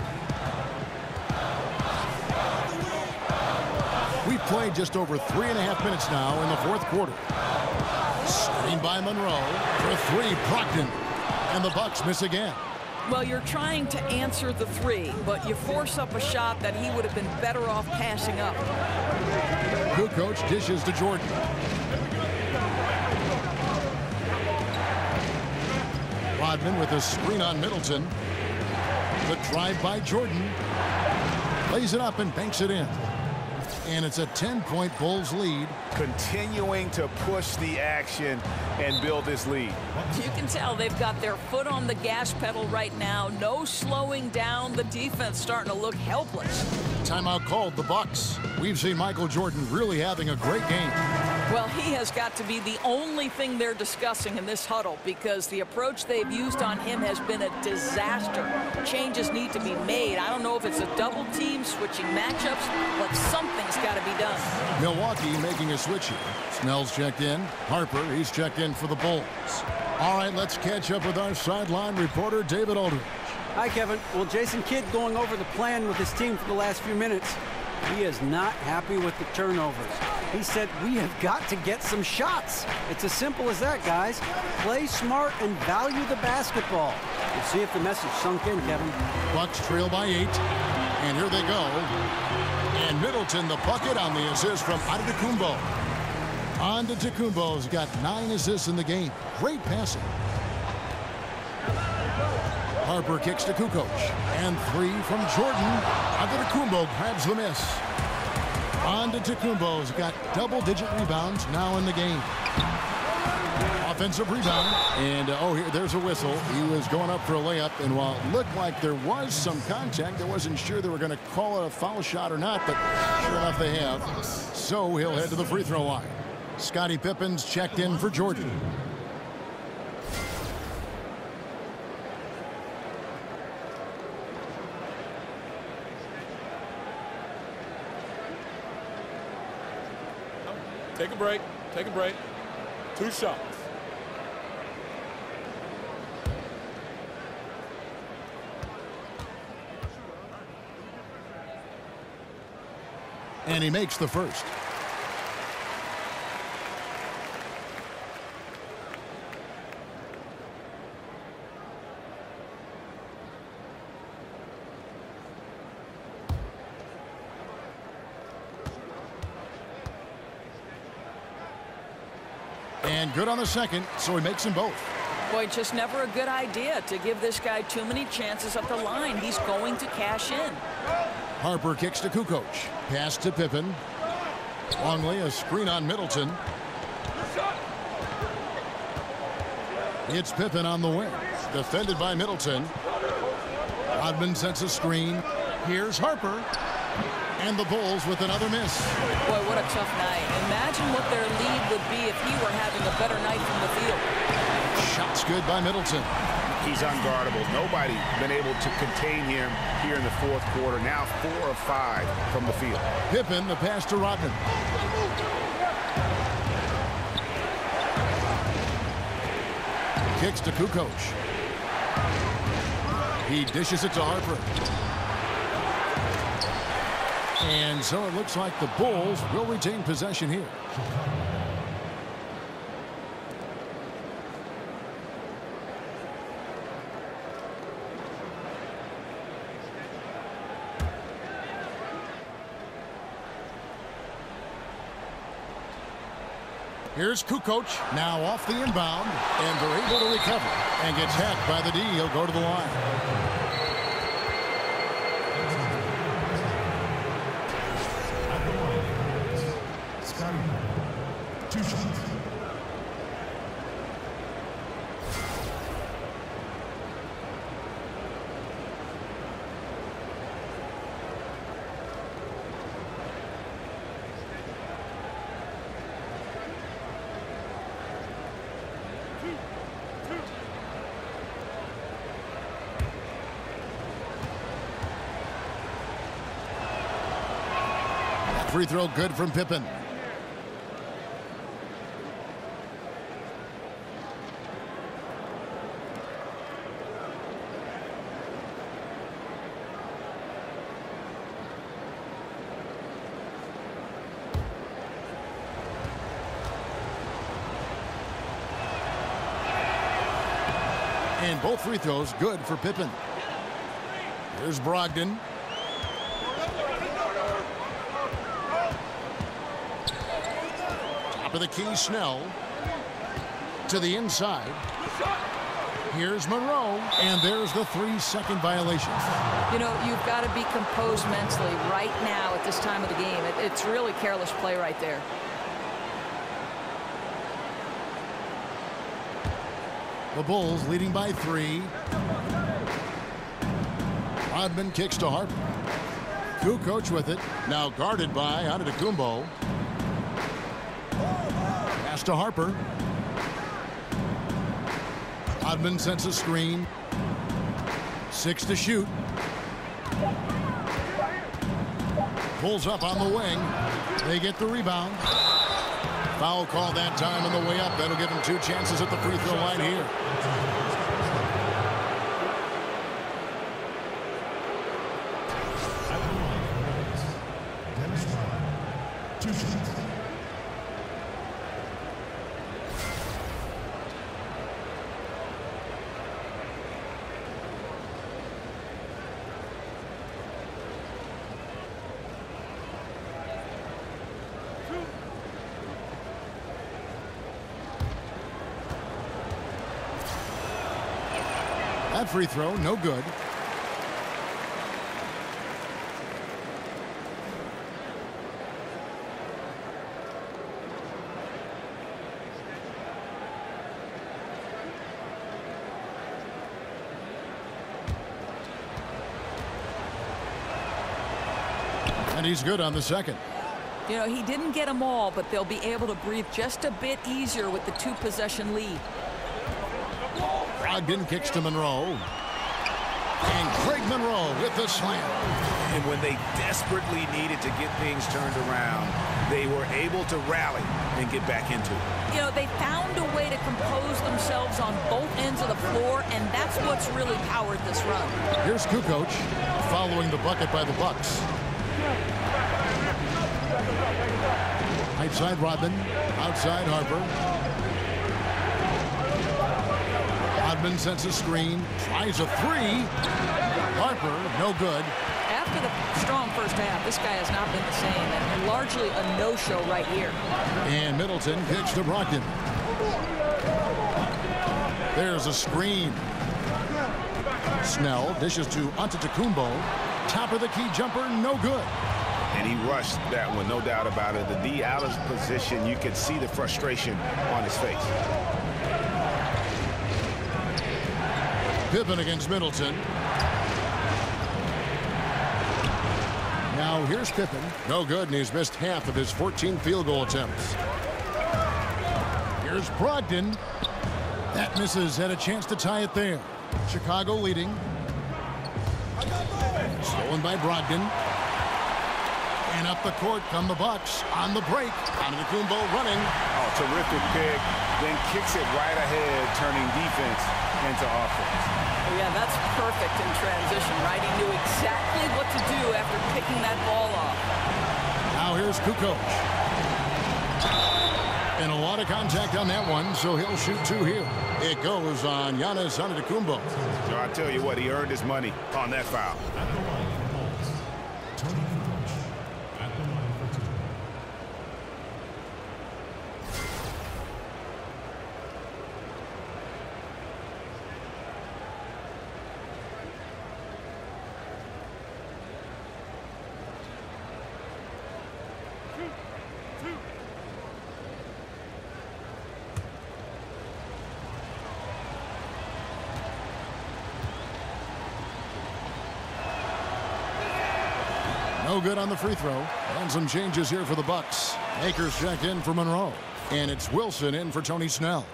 We've played just over 3.5 minutes now in the fourth quarter. Screen by Monroe for 3, Brogdon. And the Bucks miss again. Well, you're trying to answer the 3, but you force up a shot that he would have been better off passing up. Kukoc dishes to Jordan. Rodman with a screen on Middleton. The drive by Jordan. Lays it up and banks it in. And it's a 10-point Bulls lead. Continuing to push the action and build this lead. You can tell they've got their foot on the gas pedal right now. No slowing down. The defense starting to look helpless. Timeout called the Bucks. We've seen Michael Jordan really having a great game. Well, he has got to be the only thing they're discussing in this huddle because the approach they've used on him has been a disaster. Changes need to be made. I don't know if it's a double team, switching matchups, but something's got to be done. Milwaukee making a switch here. Snell's checked in. Harper, he's checked in for the Bulls. All right, let's catch up with our sideline reporter, David Aldridge. Hi, Kevin. Well, Jason Kidd going over the plan with his team for the last few minutes. He is not happy with the turnovers. He said, we have got to get some shots. It's as simple as that, guys. Play smart and value the basketball. We'll see if the message sunk in, Kevin. Bucks trail by 8. And here they go. And Middleton the bucket on the assist from Antetokounmpo. Antetokounmpo's got 9 assists in the game. Great passing. Harper kicks to Kukoc. And 3 from Jordan. Antetokounmpo grabs the miss. Antetokounmpo's got double-digit rebounds now in the game. Offensive rebound. And, there's a whistle. He was going up for a layup. And while it looked like there was some contact, I wasn't sure they were going to call it a foul shot or not. But sure enough, they have. So he'll head to the free throw line. Scottie Pippen's checked in for Jordan. Take a break. Take a break. 2 shots. And he makes the first. And good on the second, so he makes them both. Boy, just never a good idea to give this guy too many chances at the line. He's going to cash in. Harper kicks to Kukoc. Pass to Pippen. Longley, a screen on Middleton. It's Pippen on the wing. Defended by Middleton. Rodman sets a screen. Here's Harper. And the Bulls with another miss. Boy, what a tough night. Imagine what their lead would be if he were having a better night from the field. Shots good by Middleton. He's unguardable. Nobody been able to contain him here in the fourth quarter. Now 4 of 5 from the field. Pippen, the pass to Rodman. Kicks to Kukoc. He dishes it to Harper. And so it looks like the Bulls will retain possession here. Here's Kukoc, now off the inbound, and they're able to recover. And gets hacked by the D. He'll go to the line. Free throw good from Pippen. And both free throws good for Pippen. Here's Brogdon. Top of the key, Snell. To the inside. Here's Monroe. And there's the 3-second violation. You know, you've got to be composed mentally right now at this time of the game. It's really careless play right there. The Bulls leading by 3. Rodman kicks to Harper. Kukoc with it. Now guarded by Antetokounmpo. Pass to Harper. Rodman sends a screen. 6 to shoot. Pulls up on the wing. They get the rebound. Foul call that time on the way up. That'll give him 2 chances at the free throw line here. That free throw, no good. And he's good on the second. You know, he didn't get them all, but they'll be able to breathe just a bit easier with the 2-possession lead. Brogdon kicks to Monroe. And Craig Monroe with the slam. And when they desperately needed to get things turned around, they were able to rally and get back into it. You know, they found a way to compose themselves on both ends of the floor, and that's what's really powered this run. Here's Kukoc following the bucket by the Bucks. Right side Rodman, outside Harper. Rodman sets a screen, tries a three. Harper, no good. After the strong first half, this guy has not been the same, and largely a no-show right here. And Middleton kicks to Brogdon. There's a screen. Snell dishes to Antetokounmpo. Top of the key jumper, no good. And he rushed that one, no doubt about it. The D out of position, you could see the frustration on his face. Pippen against Middleton. Now here's Pippen. No good, and he's missed half of his 14 field goal attempts. Here's Brogdon. That misses, had a chance to tie it there. Chicago leading. Stolen by Brogdon. And up the court come the Bucks on the break. Antetokounmpo running. Oh, terrific pick. Then kicks it right ahead, turning defense into offense. Yeah, that's perfect in transition, right? He knew exactly what to do after picking that ball off. Now here's Kukoc. And a lot of contact on that one, so he'll shoot two here. It goes on Giannis Antetokounmpo. So I tell you what, he earned his money on that foul. No good on the free throw. And some changes here for the Bucks. Akers check in for Monroe. And it's Wilson in for Tony Snell.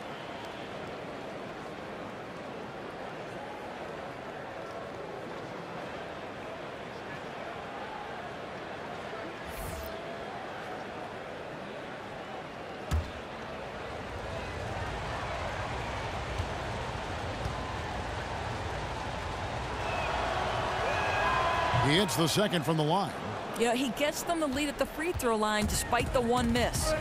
He hits the second from the line. Yeah, he gets them the lead at the free throw line despite the one miss.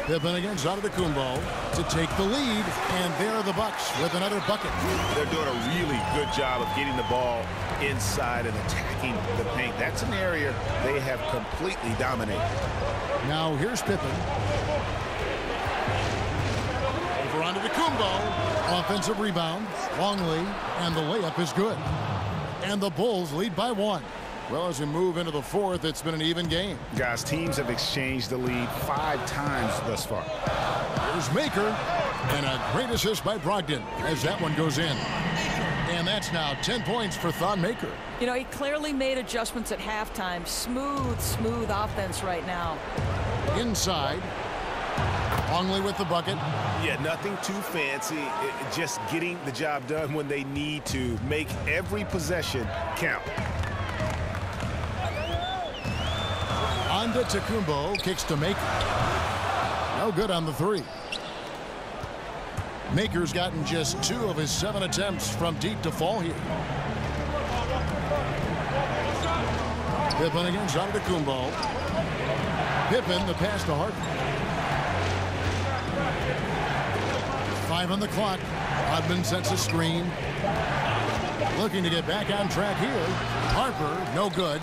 Pippen against Antetokounmpo to take the lead, and there are the Bucks with another bucket. They're doing a really good job of getting the ball inside and attacking the paint. That's an area they have completely dominated. Now here's Pippen. Over Antetokounmpo. Offensive rebound. Longley, and the layup is good. And the Bulls lead by one. Well, as we move into the fourth, it's been an even game. Guys, teams have exchanged the lead 5 times thus far. Here's Maker, and a great assist by Brogdon as that one goes in. And that's now 10 points for Thon Maker. You know, he clearly made adjustments at halftime. Smooth offense right now. Inside. Longley with the bucket. Yeah, nothing too fancy. Just getting the job done when they need to. Make every possession count. Antetokounmpo kicks to Maker. No good on the three. Maker's gotten just 2 of his 7 attempts from deep to fall here. Pippen against Antetokounmpo. Pippen, the pass to Harper. 5 on the clock. Rodman sets a screen. Looking to get back on track here. Harper, no good.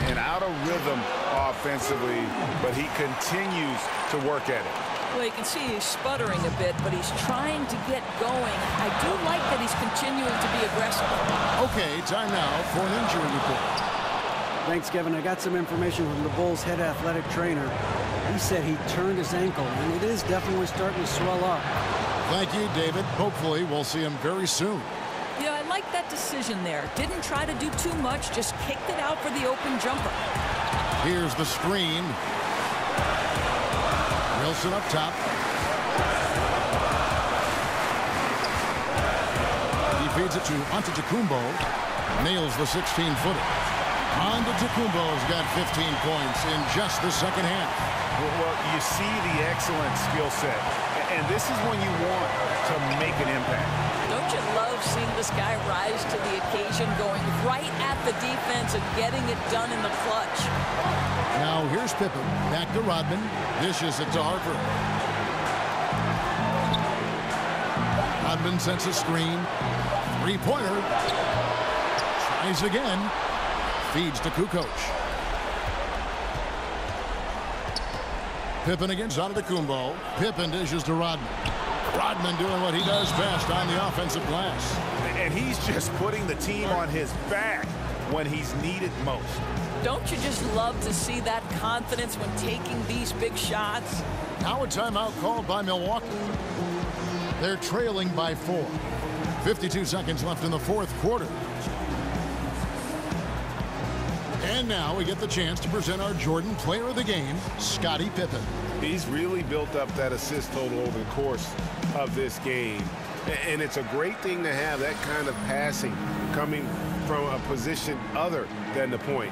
And out of rhythm offensively, but he continues to work at it. Well, you can see he's sputtering a bit, but he's trying to get going. I do like that he's continuing to be aggressive. Okay, time now for an injury report. Thanks, Kevin. I got some information from the Bulls' head athletic trainer. He said he turned his ankle, and it is definitely starting to swell up. Thank you, David. Hopefully, we'll see him very soon. Yeah, I like that decision there. Didn't try to do too much, just kicked it out for the open jumper. Here's the screen. Wilson up top. He feeds it to Antetokounmpo. Nails the 16-footer. Antetokounmpo's got 15 points in just the second half. Well, you see the excellent skill set, and this is when you want to make an impact. Don't you love seeing this guy rise to the occasion, going right at the defense and getting it done in the clutch? Now here's Pippen. Back to Rodman. Dishes it to Harper. Rodman sends a screen. Three-pointer. Tries again. Feeds to Kukoc. Pippen against Antetokounmpo. Pippen dishes to Rodman. Rodman doing what he does best on the offensive glass. And he's just putting the team on his back when he's needed most. Don't you just love to see that confidence when taking these big shots? Now a timeout called by Milwaukee. They're trailing by 4. 52 seconds left in the fourth quarter. And now we get the chance to present our Jordan Player of the Game, Scottie Pippen. He's really built up that assist total over the course of this game. And it's a great thing to have that kind of passing coming from a position other than the point.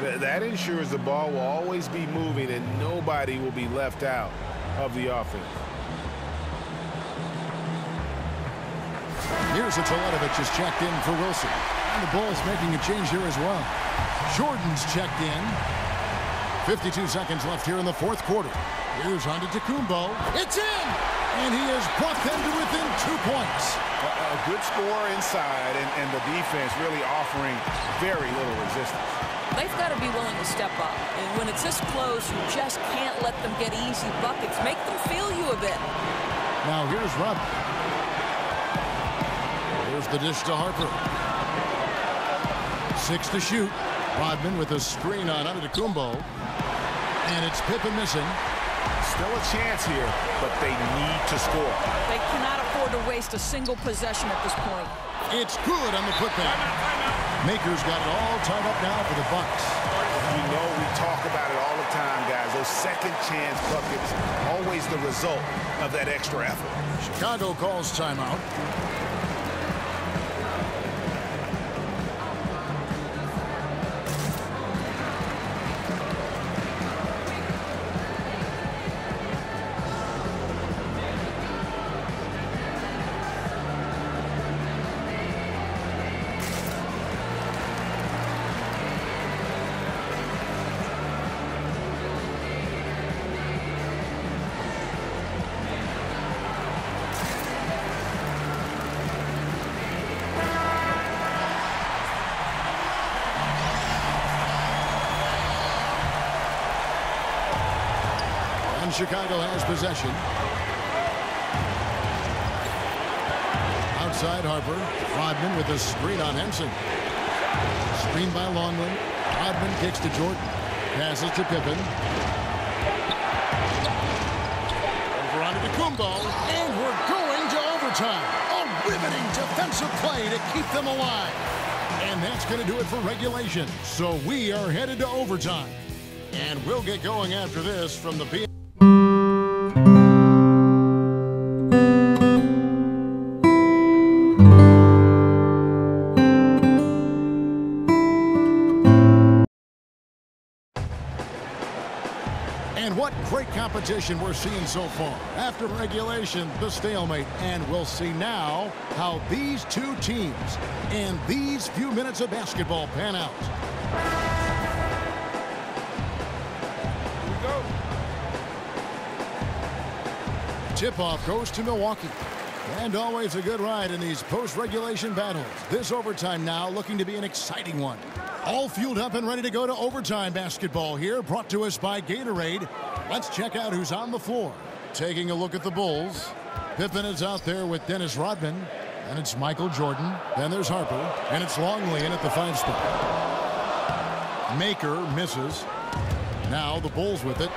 That ensures the ball will always be moving and nobody will be left out of the offense. Here's a Teletovic is checked in for Wilson. And the Bulls making a change here as well. Jordan's checked in. 52 seconds left here in the fourth quarter. Here's Antetokounmpo. It's in! And he has brought them to within 2 points. A good score inside, and the defense really offering very little resistance. They've got to be willing to step up. And when it's this close, you just can't let them get easy buckets. Make them feel you a bit. Now here's Rodman. Here's the dish to Harper. 6 to shoot. Rodman with a screen on Antetokounmpo. And it's Pippen missing. Still a chance here, but they need to score. They cannot afford to waste a single possession at this point. It's good on the putback. Maker's got it all tied up now for the Bucks. You know we talk about it all the time, guys. Those second chance buckets, always the result of that extra effort. Chicago calls timeout. Chicago has possession. Outside Harper. Rodman with a screen on Henson. Screen by Longley. Rodman kicks to Jordan. Passes to Pippen. Over onto Antetokounmpo. And we're going to overtime. A riveting defensive play to keep them alive. And that's going to do it for regulation. So we are headed to overtime. And we'll get going after this from the PNC. And what great competition we're seeing so far. After regulation, the stalemate. And we'll see now how these two teams and these few minutes of basketball pan out. Tip-off goes to Milwaukee. And always a good ride in these post-regulation battles. This overtime now looking to be an exciting one. All fueled up and ready to go to overtime basketball here, brought to us by Gatorade. Let's check out who's on the floor. Taking a look at the Bulls. Pippen is out there with Dennis Rodman. And it's Michael Jordan. Then there's Harper. And it's Longley in at the 5 spot. Maker misses. Now the Bulls with it.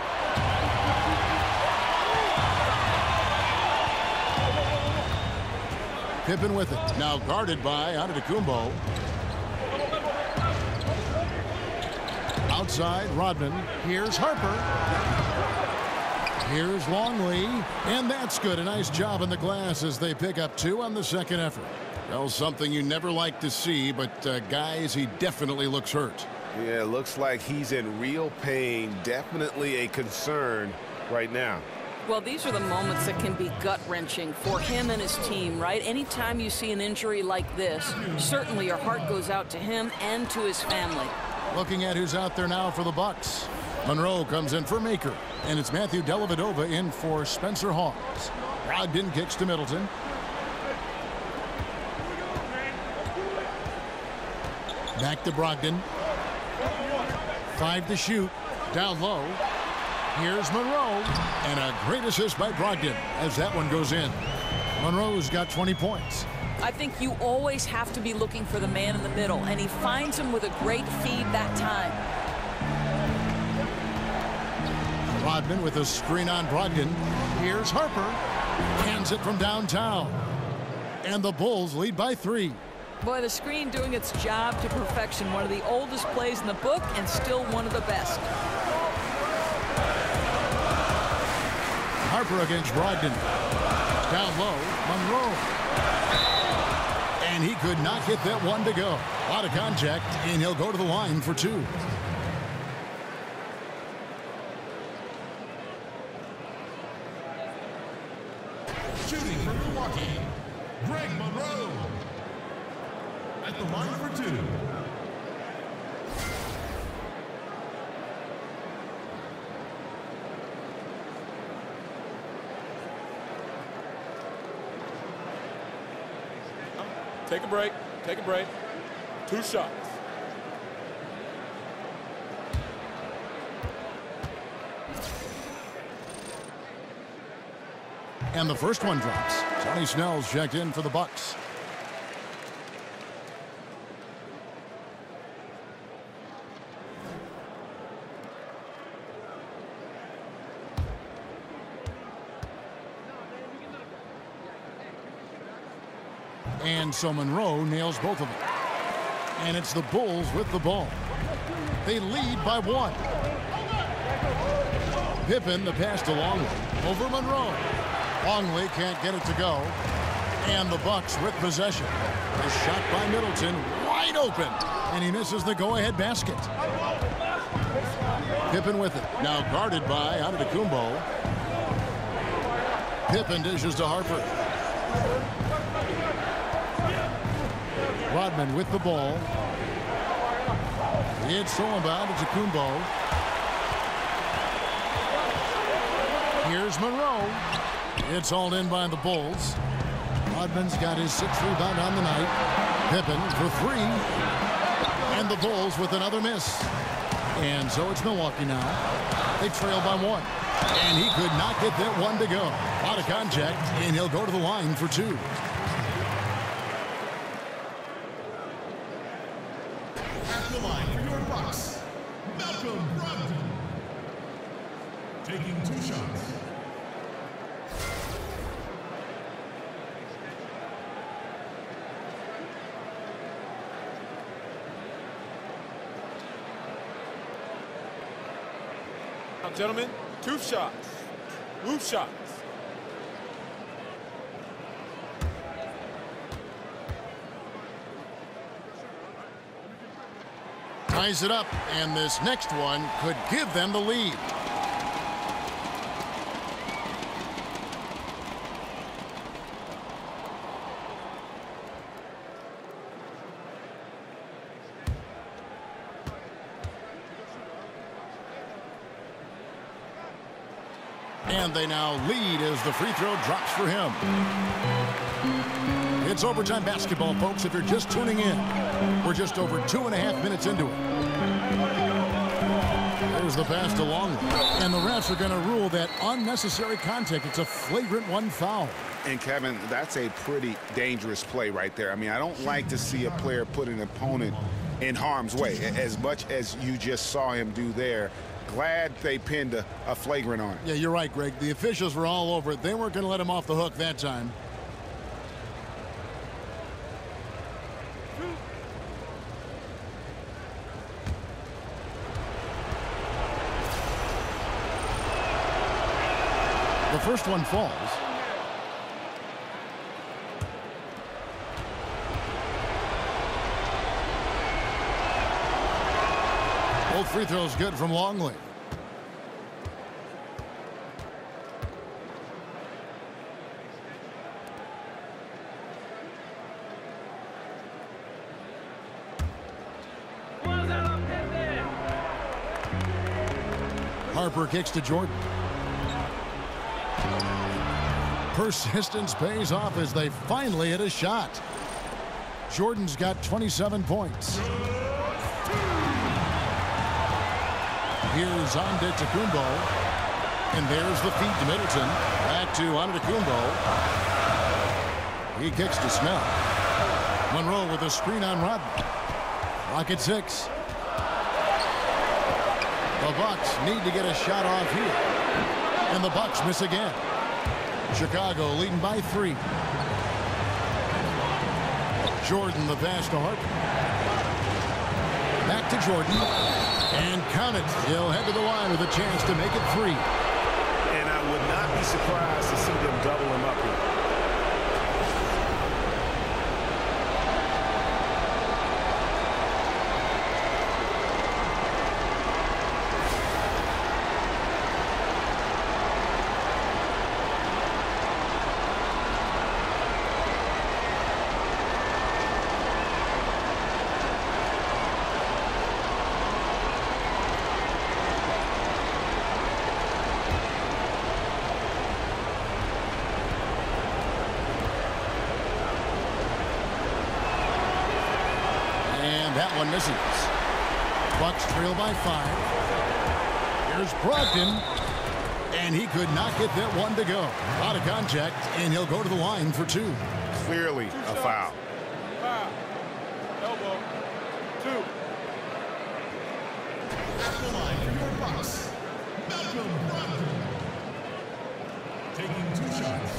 Pippen with it. Now guarded by Antetokounmpo. Outside, Rodman. Here's Harper. Here's Longley. And that's good. A nice job in the glass as they pick up 2 on the second effort. Well, something you never like to see, but guys, he definitely looks hurt. Yeah, looks like he's in real pain. Definitely a concern right now. Well, these are the moments that can be gut-wrenching for him and his team, right? Anytime you see an injury like this, certainly your heart goes out to him and to his family. Looking at who's out there now for the Bucks. Monroe comes in for Maker, and it's Matthew Dellavedova in for Spencer Hawes. Brogdon kicks to Middleton. Back to Brogdon. 5 to shoot. Down low. Here's Monroe. And a great assist by Brogdon as that one goes in. Monroe's got 20 points. I think you always have to be looking for the man in the middle, and he finds him with a great feed that time. Rodman with a screen on Brogdon. Here's Harper. Hands it from downtown. And the Bulls lead by 3. Boy, the screen doing its job to perfection. One of the oldest plays in the book and still one of the best. Harper against Brogdon. Down low, Monroe. And he could not get that one to go. Out of contact, and he'll go to the line for 2. Shooting for Milwaukee, Greg Monroe. At the line for 2. Take a break. Take a break. 2 shots. And the first one drops. Tony Snell's checked in for the Bucks. And so Monroe nails both of them. And it's the Bulls with the ball. They lead by 1. Pippen, the pass to Longley. Over Monroe. Longley can't get it to go. And the Bucks with possession. A shot by Middleton. Wide open. And he misses the go-ahead basket. Pippen with it. Now guarded by Antetokounmpo. Pippen dishes to Harper. Rodman with the ball. It's stolen by Antetokounmpo. Here's Monroe. It's hauled in by the Bulls. Rodman's got his 6th rebound on the night. Pippen for 3. And the Bulls with another miss. And so it's Milwaukee now. They trail by 1. And he could not get that one to go. Out of contact, and he'll go to the line for 2. At the line for your Bucks, Malcolm Brogdon. Taking 2 shots. Now, gentlemen, 2 shots. 2 shots. Ties it up, and this next one could give them the lead. And they now lead as the free throw drops for him. It's overtime basketball, folks, if you're just tuning in. We're just over 2.5 minutes into it. There's the pass to Longley. And the refs are going to rule that unnecessary contact. It's a flagrant one foul. And, Kevin, that's a pretty dangerous play right there. I mean, I don't like to see a player put an opponent in harm's way, as much as you just saw him do there. Glad they pinned a flagrant on it. Yeah, you're right, Greg. The officials were all over it. They weren't going to let him off the hook that time. The first one falls. Both free throws good from Longley. Harper kicks to Jordan. Persistence pays off as they finally hit a shot. Jordan's got 27 points. Here's Antetokounmpo. And there's the feed to Middleton. Back to Antetokounmpo. He kicks to Snell. Monroe with a screen on Rodman. Rocket 6. The Bucks need to get a shot off here. And the Bucks miss again. Chicago leading by 3. Jordan the pass to Harper. Back to Jordan. And count it. He'll head to the line with a chance to make it 3. And I would not be surprised to see them double him up here. That one misses. Bucks trail by 5. Here's Brogdon. And he could not get that one to go. Out of contact, and he'll go to the line for 2. Clearly a foul. Foul. Elbow. 2. At the line for your Bucks, Malcolm Brogdon. Taking 2 shots.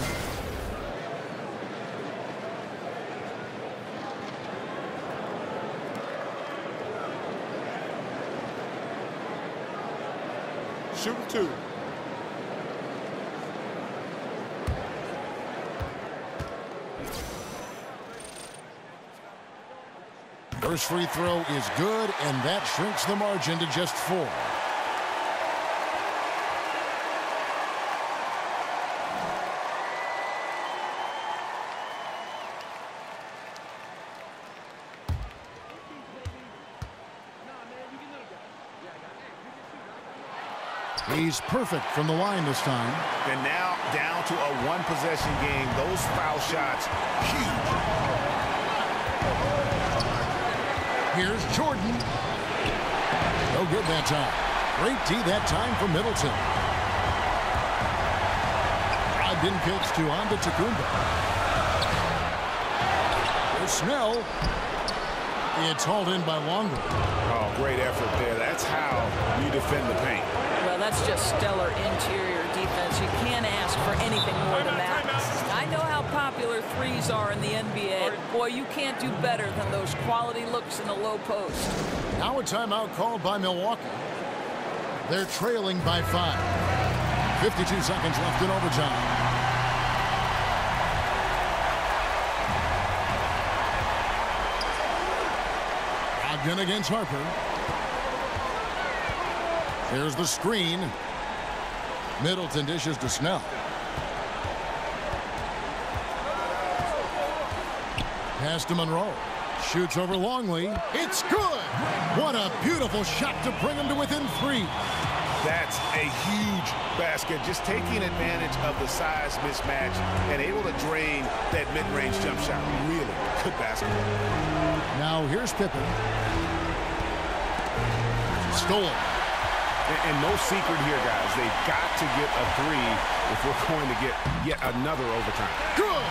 Shooting 2. First free throw is good, and that shrinks the margin to just 4. He's perfect from the line this time. And now down to a one-possession game. Those foul shots, huge. Here's Jordan. No good that time. Great D that time for Middleton. Brogdon kicks to Antetokounmpo. There's Snell. It's hauled in by Longley. Oh, great effort there. That's how you defend the paint. Well, that's just stellar interior defense. You can't ask for anything more than that. I know how popular threes are in the NBA. Boy, you can't do better than those quality looks in the low post. Now a timeout called by Milwaukee. They're trailing by 5. 52 seconds left in overtime. Brogdon against Harper. There's the screen. Middleton dishes to Snell. Pass to Monroe. Shoots over Longley. It's good. What a beautiful shot to bring him to within 3. That's a huge basket. Just taking advantage of the size mismatch and able to drain that mid-range jump shot. Really good basketball. Now here's Pippen. Stolen. And no secret here, guys. They've got to get a 3 if we're going to get yet another overtime. Good.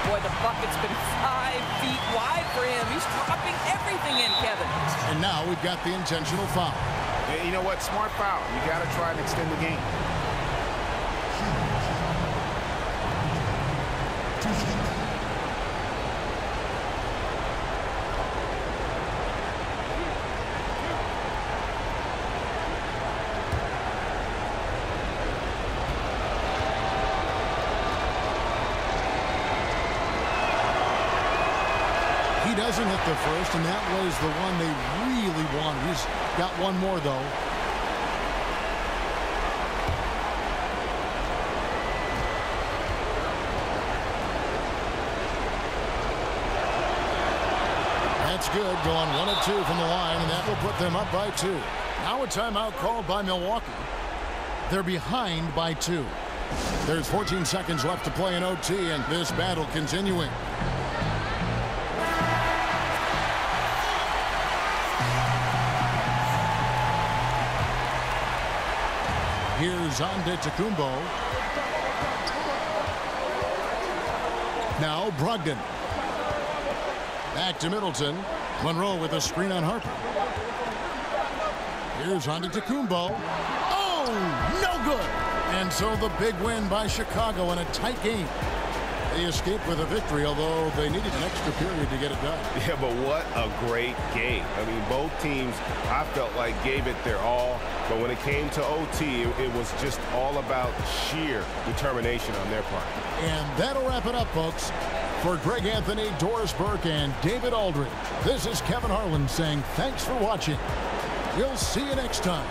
Boy, the bucket's been 5 feet wide for him. He's dropping everything in, Kevin. And now we've got the intentional foul. And you know what? Smart foul. You got to try and extend the game. Doesn't hit the first, and that was the one they really wanted. He's got one more, though. That's good, going 1 of 2 from the line, and that will put them up by 2. Now a timeout called by Milwaukee. They're behind by 2. There's 14 seconds left to play in OT, and this battle continuing. Here's Antetokounmpo. Now Brogdon. Back to Middleton. Monroe with a screen on Harper. Here's Antetokounmpo. Oh, no good. And so the big win by Chicago in a tight game. They escaped with a victory, although they needed an extra period to get it done. Yeah, but what a great game. I mean, both teams, I felt like, gave it their all. But when it came to OT, it was just all about sheer determination on their part. And that'll wrap it up, folks. For Greg Anthony, Doris Burke, and David Aldridge, this is Kevin Harlan saying thanks for watching. We'll see you next time.